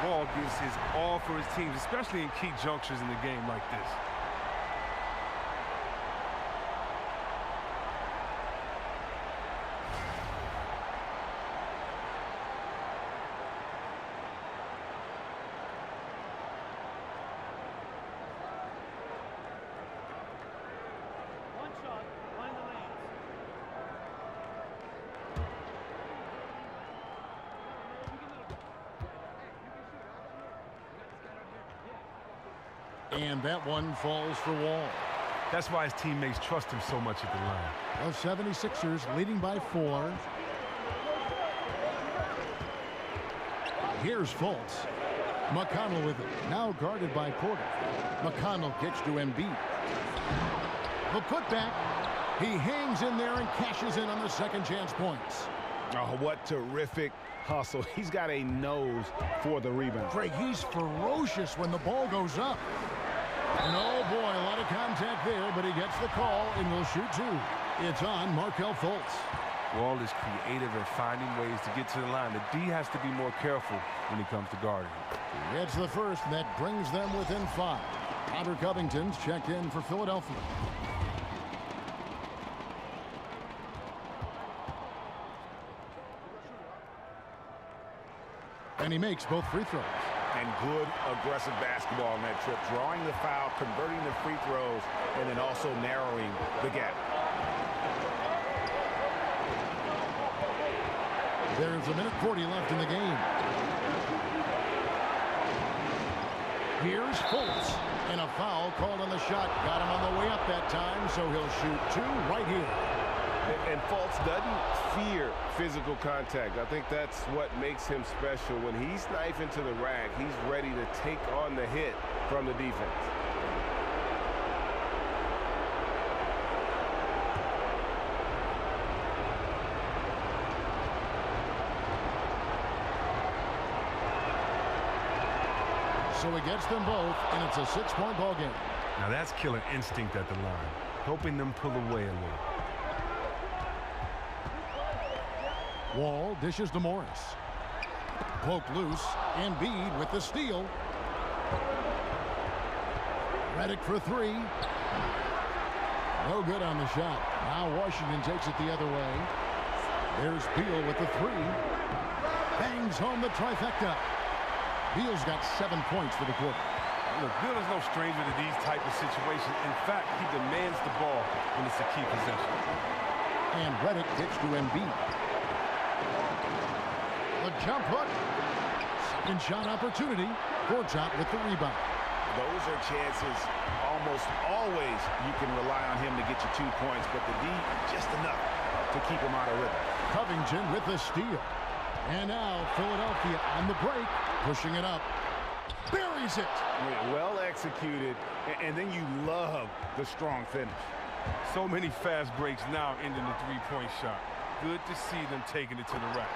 Wall gives his all for his teams, especially in key junctures in the game like this. And that one falls for Wall. That's why his teammates trust him so much at the line. The 76ers leading by 4. Here's Fultz. McConnell with it. Now guarded by Porter. McConnell kicks to Embiid. The putback. He hangs in there and cashes in on the second chance points. Oh, what terrific hustle. He's got a nose for the rebound. Craig, he's ferocious when the ball goes up. And oh boy, a lot of contact there, but he gets the call and will shoot 2. It's on Markelle Fultz. Wall is creative at finding ways to get to the line. The D has to be more careful when he comes to guarding. He gets the first, and that brings them within 5. Robert Covington's checked in for Philadelphia. And he makes both free throws. And good aggressive basketball in that trip. Drawing the foul, converting the free throws, and then also narrowing the gap. There's a minute 40 left in the game. Here's Fultz. And a foul called on the shot. Got him on the way up that time, so he'll shoot 2 right here. And Fultz doesn't fear physical contact. I think that's what makes him special. When he's knifing to the rack, he's ready to take on the hit from the defense. So he gets them both, and it's a 6-point ball game. Now that's killer instinct at the line, helping them pull away a little. Wall dishes to Morris. Poked loose. Embiid with the steal. Redick for 3. No good on the shot. Now Washington takes it the other way. There's Beal with the 3. Bangs home the trifecta. Beal's got 7 points for the quarter. Look, Beal is no stranger to these type of situations. In fact, he demands the ball when it's a key possession. And Redick gets to Embiid. The jump hook. Second shot opportunity. Gortat with the rebound. Those are chances almost always you can rely on him to get you 2 points, but the D just enough to keep him out of rhythm. Covington with the steal. And now Philadelphia on the break, pushing it up. Buries it. Well executed, and then you love the strong finish. So many fast breaks now ending the three-point shot. Good to see them taking it to the rack.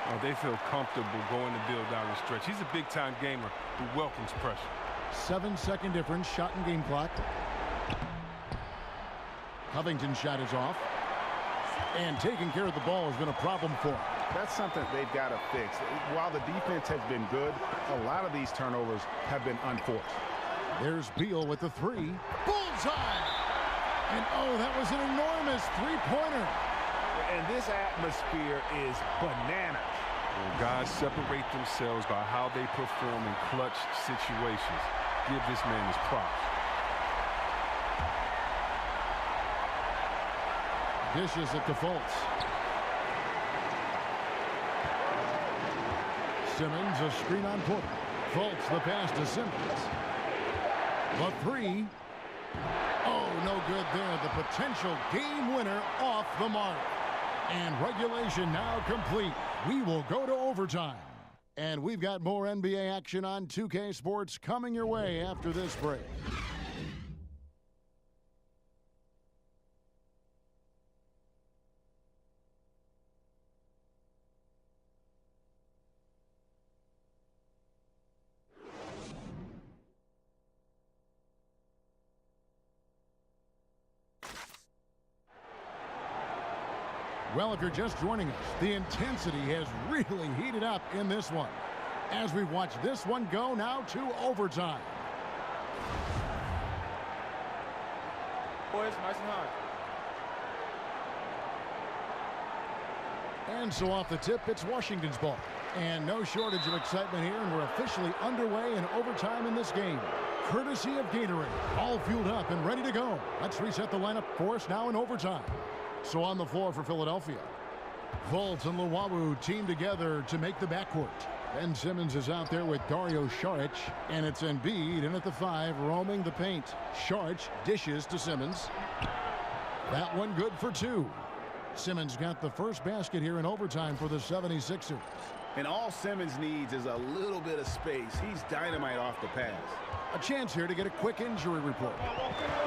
Oh, they feel comfortable going to build down the stretch. He's a big-time gamer who welcomes pressure. 7-second difference, shot and game clock. Covington's shot is off. And taking care of the ball has been a problem for him. That's something they've got to fix. While the defense has been good, a lot of these turnovers have been unforced. There's Beal with the three. Bullseye! And oh, that was an enormous three-pointer. And this atmosphere is bananas. Well, guys separate themselves by how they perform in clutch situations. Give this man his props. Dishes it to Fultz. Simmons, a screen on Porter. Fultz, the pass to Simmons. The three. Oh, no good there. The potential game winner off the mark. And regulation now complete. We will go to overtime. And we've got more NBA action on 2K Sports coming your way after this break. Well, if you're just joining us, the intensity has really heated up in this one. As we watch this one go now to overtime. Boys, nice and high. And so off the tip, it's Washington's ball. And no shortage of excitement here, and we're officially underway in overtime in this game. Courtesy of Gatorade, all fueled up and ready to go. Let's reset the lineup for us now in overtime. So on the floor for Philadelphia, Fultz and Luwawu team together to make the backcourt. Ben Simmons is out there with Dario Saric, and it's Embiid in at the 5, roaming the paint. Saric dishes to Simmons. That one good for 2. Simmons got the first basket here in overtime for the 76ers. And all Simmons needs is a little bit of space. He's dynamite off the pass. A chance here to get a quick injury report.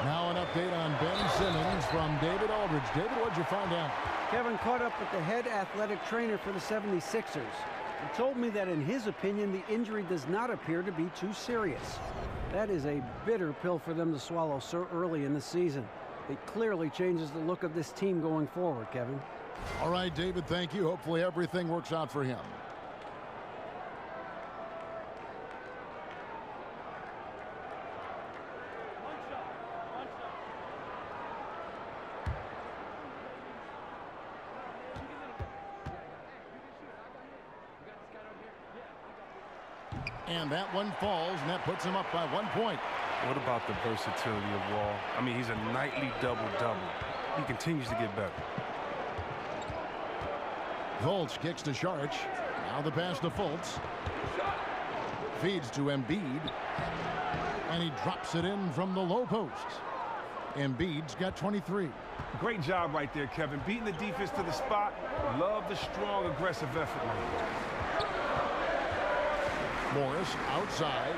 Now an update on Ben Simmons from David Aldridge. David, what'd you find out? Kevin caught up with the head athletic trainer for the 76ers. He told me that in his opinion, the injury does not appear to be too serious. That is a bitter pill for them to swallow so early in the season. It clearly changes the look of this team going forward, Kevin. All right, David, thank you. Hopefully everything works out for him. And that one falls, and that puts him up by 1 point. What about the versatility of Wall? I mean, he's a nightly double-double. He continues to get better. Fultz kicks to Saric. Now the pass to Fultz. Feeds to Embiid. And he drops it in from the low post. Embiid's got 23. Great job right there, Kevin. Beating the defense to the spot. Love the strong, aggressive effort. Morris outside.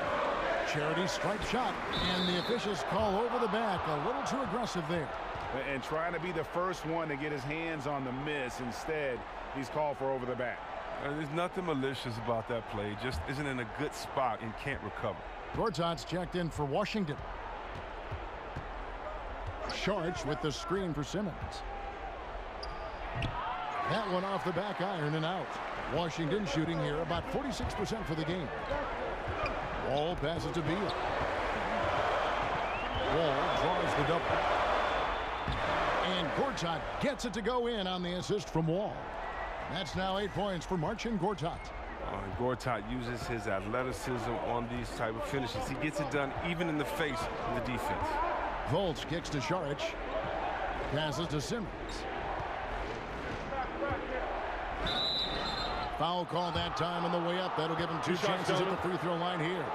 Charity strike shot. And the officials call over the back. A little too aggressive there. And trying to be the first one to get his hands on the miss. Instead, he's called for over the back. There's nothing malicious about that play. Just isn't in a good spot and can't recover. Gortat's checked in for Washington. Saric with the screen for Simmons. That one off the back iron and out. Washington shooting here about 46% for the game. Wall passes to Beal. Wall draws the double. And Gortat gets it to go in on the assist from Wall. That's now 8 points for Marcin Gortat. Gortat uses his athleticism on these type of finishes. He gets it done even in the face of the defense. Fultz kicks to Saric. Passes to Simmons. Foul call that time on the way up. That'll give him 2 chances at the free throw line here.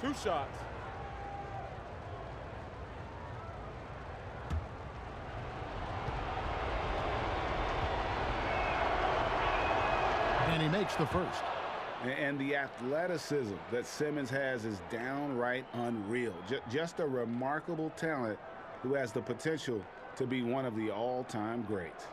Two shots. And he makes the first. And the athleticism that Simmons has is downright unreal. Just a remarkable talent who has the potential to be one of the all-time greats.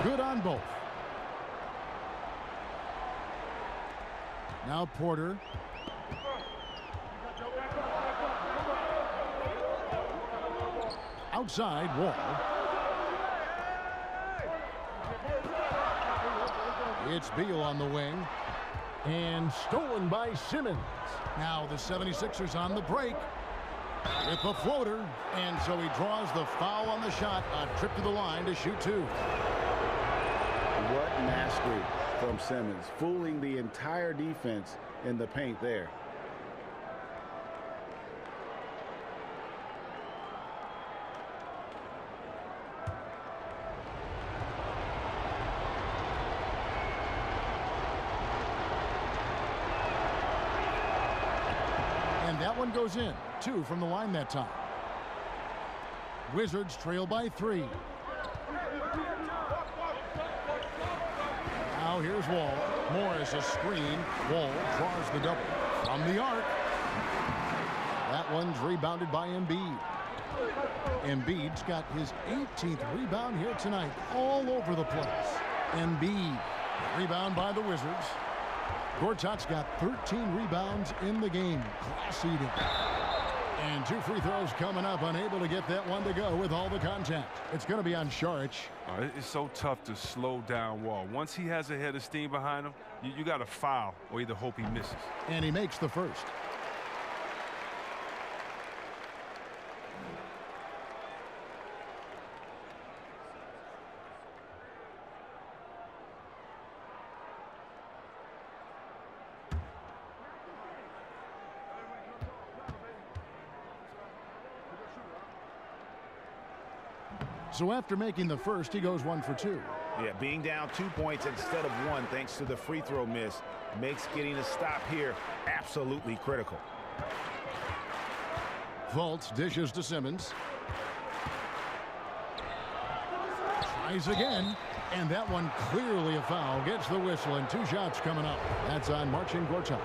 Good on both. Now Porter. Outside, Wall. It's Beal on the wing. And stolen by Simmons. Now the 76ers on the break with the floater. And so he draws the foul on the shot. A trip to the line to shoot two. What mastery from Simmons, fooling the entire defense in the paint there. And that one goes in. 2 from the line that time. Wizards trail by 3. Now here's Wall. Morris a screen. Wall draws the double from the arc. That one's rebounded by Embiid. Embiid's got his 18th rebound here tonight, all over the place. Embiid, rebound by the Wizards. Gortat's got 13 rebounds in the game. Class eating. And 2 free throws coming up, unable to get that one to go with all the contact. It's going to be on Saric. It's so tough to slow down Wall. Once he has a head of steam behind him, you got to foul or either hope he misses. And he makes the first. So after making the first, he goes 1 for 2. Yeah, being down 2 points instead of 1 thanks to the free throw miss makes getting a stop here absolutely critical. Fultz dishes to Simmons. Tries again, and that one clearly a foul. Gets the whistle, and 2 shots coming up. That's on Marcin Gortat.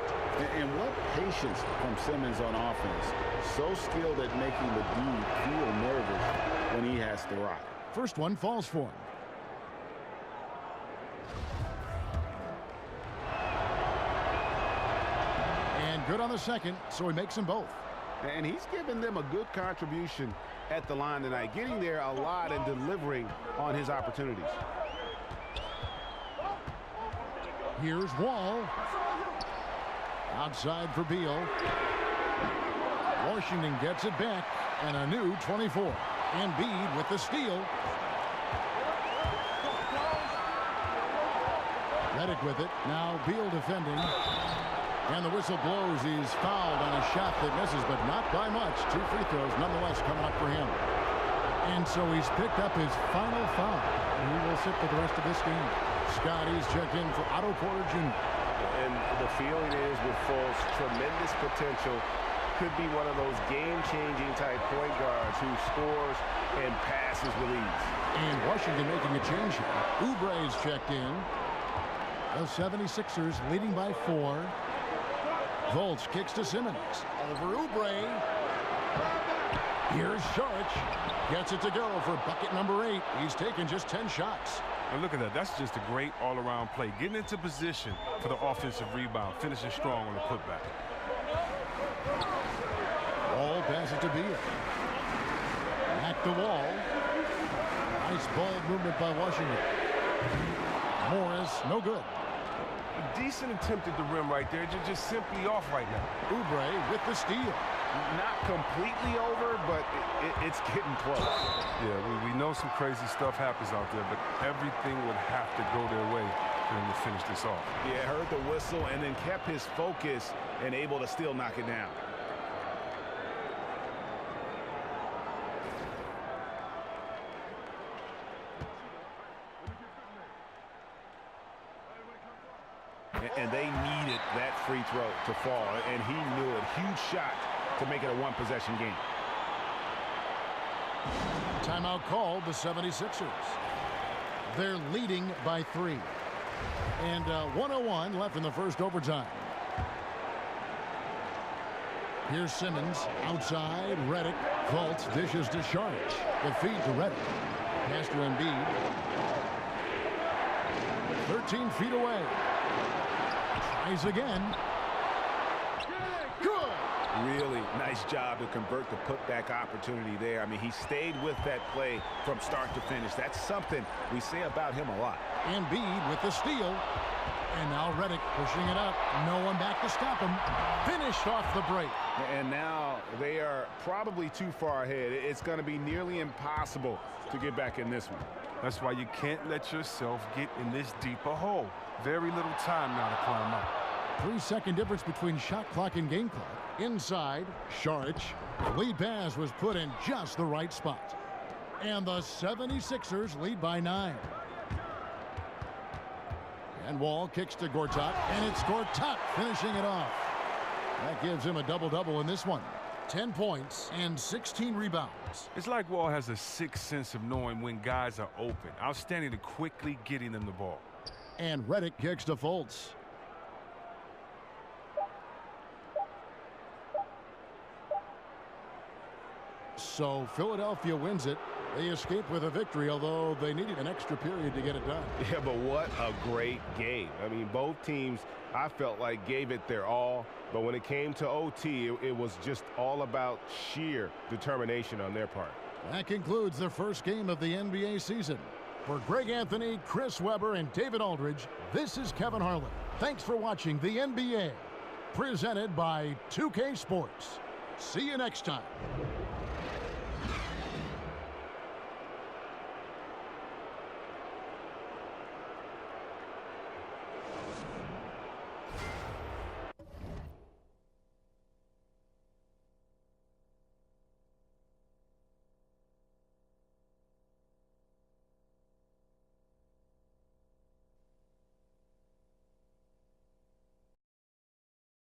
And what patience from Simmons on offense. So skilled at making the D feel nervous when he has to rock. First one falls for him. And good on the second, so he makes them both. And he's given them a good contribution at the line tonight, getting there a lot and delivering on his opportunities. Here's Wall. Outside for Beal. Washington gets it back, and a new 24. Embiid with the steal. Redick with it. Now Beal defending. And the whistle blows. He's fouled on a shot that misses, but not by much. 2 free throws nonetheless coming up for him. And so he's picked up his final foul. He will sit for the rest of this game. Scotty's checked in for Otto Porter Jr. And the feeling is with Fultz, tremendous potential. Could be one of those game-changing type point guards who scores and passes with ease. And Washington making a change here. Oubre's checked in. The 76ers leading by 4. Fultz kicks to Simmons. Over Oubre. Here's Saric. Gets it to go for bucket number 8. He's taken just 10 shots. And look at that. That's just a great all-around play. Getting into position for the offensive rebound. Finishing strong on the putback. Wall passes to Beal. Back to Wall. Nice ball movement by Washington. Morris, no good. A decent attempt at the rim right there. Just simply off right now. Oubre with the steal. Not completely over, but it's getting close. Yeah, we know some crazy stuff happens out there, but everything would have to go their way for them to finish this off. Yeah, heard the whistle and then kept his focus and able to still knock it down. And they needed that free throw to fall, and he knew it. Huge shot to make it a one-possession game. Timeout called the 76ers. They're leading by 3. And 1:01 left in the first overtime. Here's Simmons outside. Redick vaults, dishes to Sharge. The feed to Redick. Pass to Embiid. 13 feet away. Tries again. Good. Really nice job to convert the putback opportunity there. I mean, he stayed with that play from start to finish. That's something we say about him a lot. Embiid with the steal. And now Redick pushing it up. No one back to stop him. Finished off the break. And now they are probably too far ahead. It's going to be nearly impossible to get back in this one. That's why you can't let yourself get in this deeper hole. Very little time now to climb up. 3-second difference between shot clock and game clock. Inside, Saric. The lead pass was put in just the right spot. And the 76ers lead by 9. And Wall kicks to Gortat, and it's Gortat finishing it off. That gives him a double-double in this one. 10 points and 16 rebounds. It's like Wall has a sixth sense of knowing when guys are open. Outstanding to quickly getting them the ball. And Redick kicks to Fultz. So Philadelphia wins it. They escape with a victory, although they needed an extra period to get it done. Yeah, but what a great game. I mean, both teams, I felt like, gave it their all. But when it came to OT, it was just all about sheer determination on their part. That concludes the first game of the NBA season. For Greg Anthony, Chris Webber, and David Aldridge, this is Kevin Harlan. Thanks for watching the NBA, presented by 2K Sports. See you next time.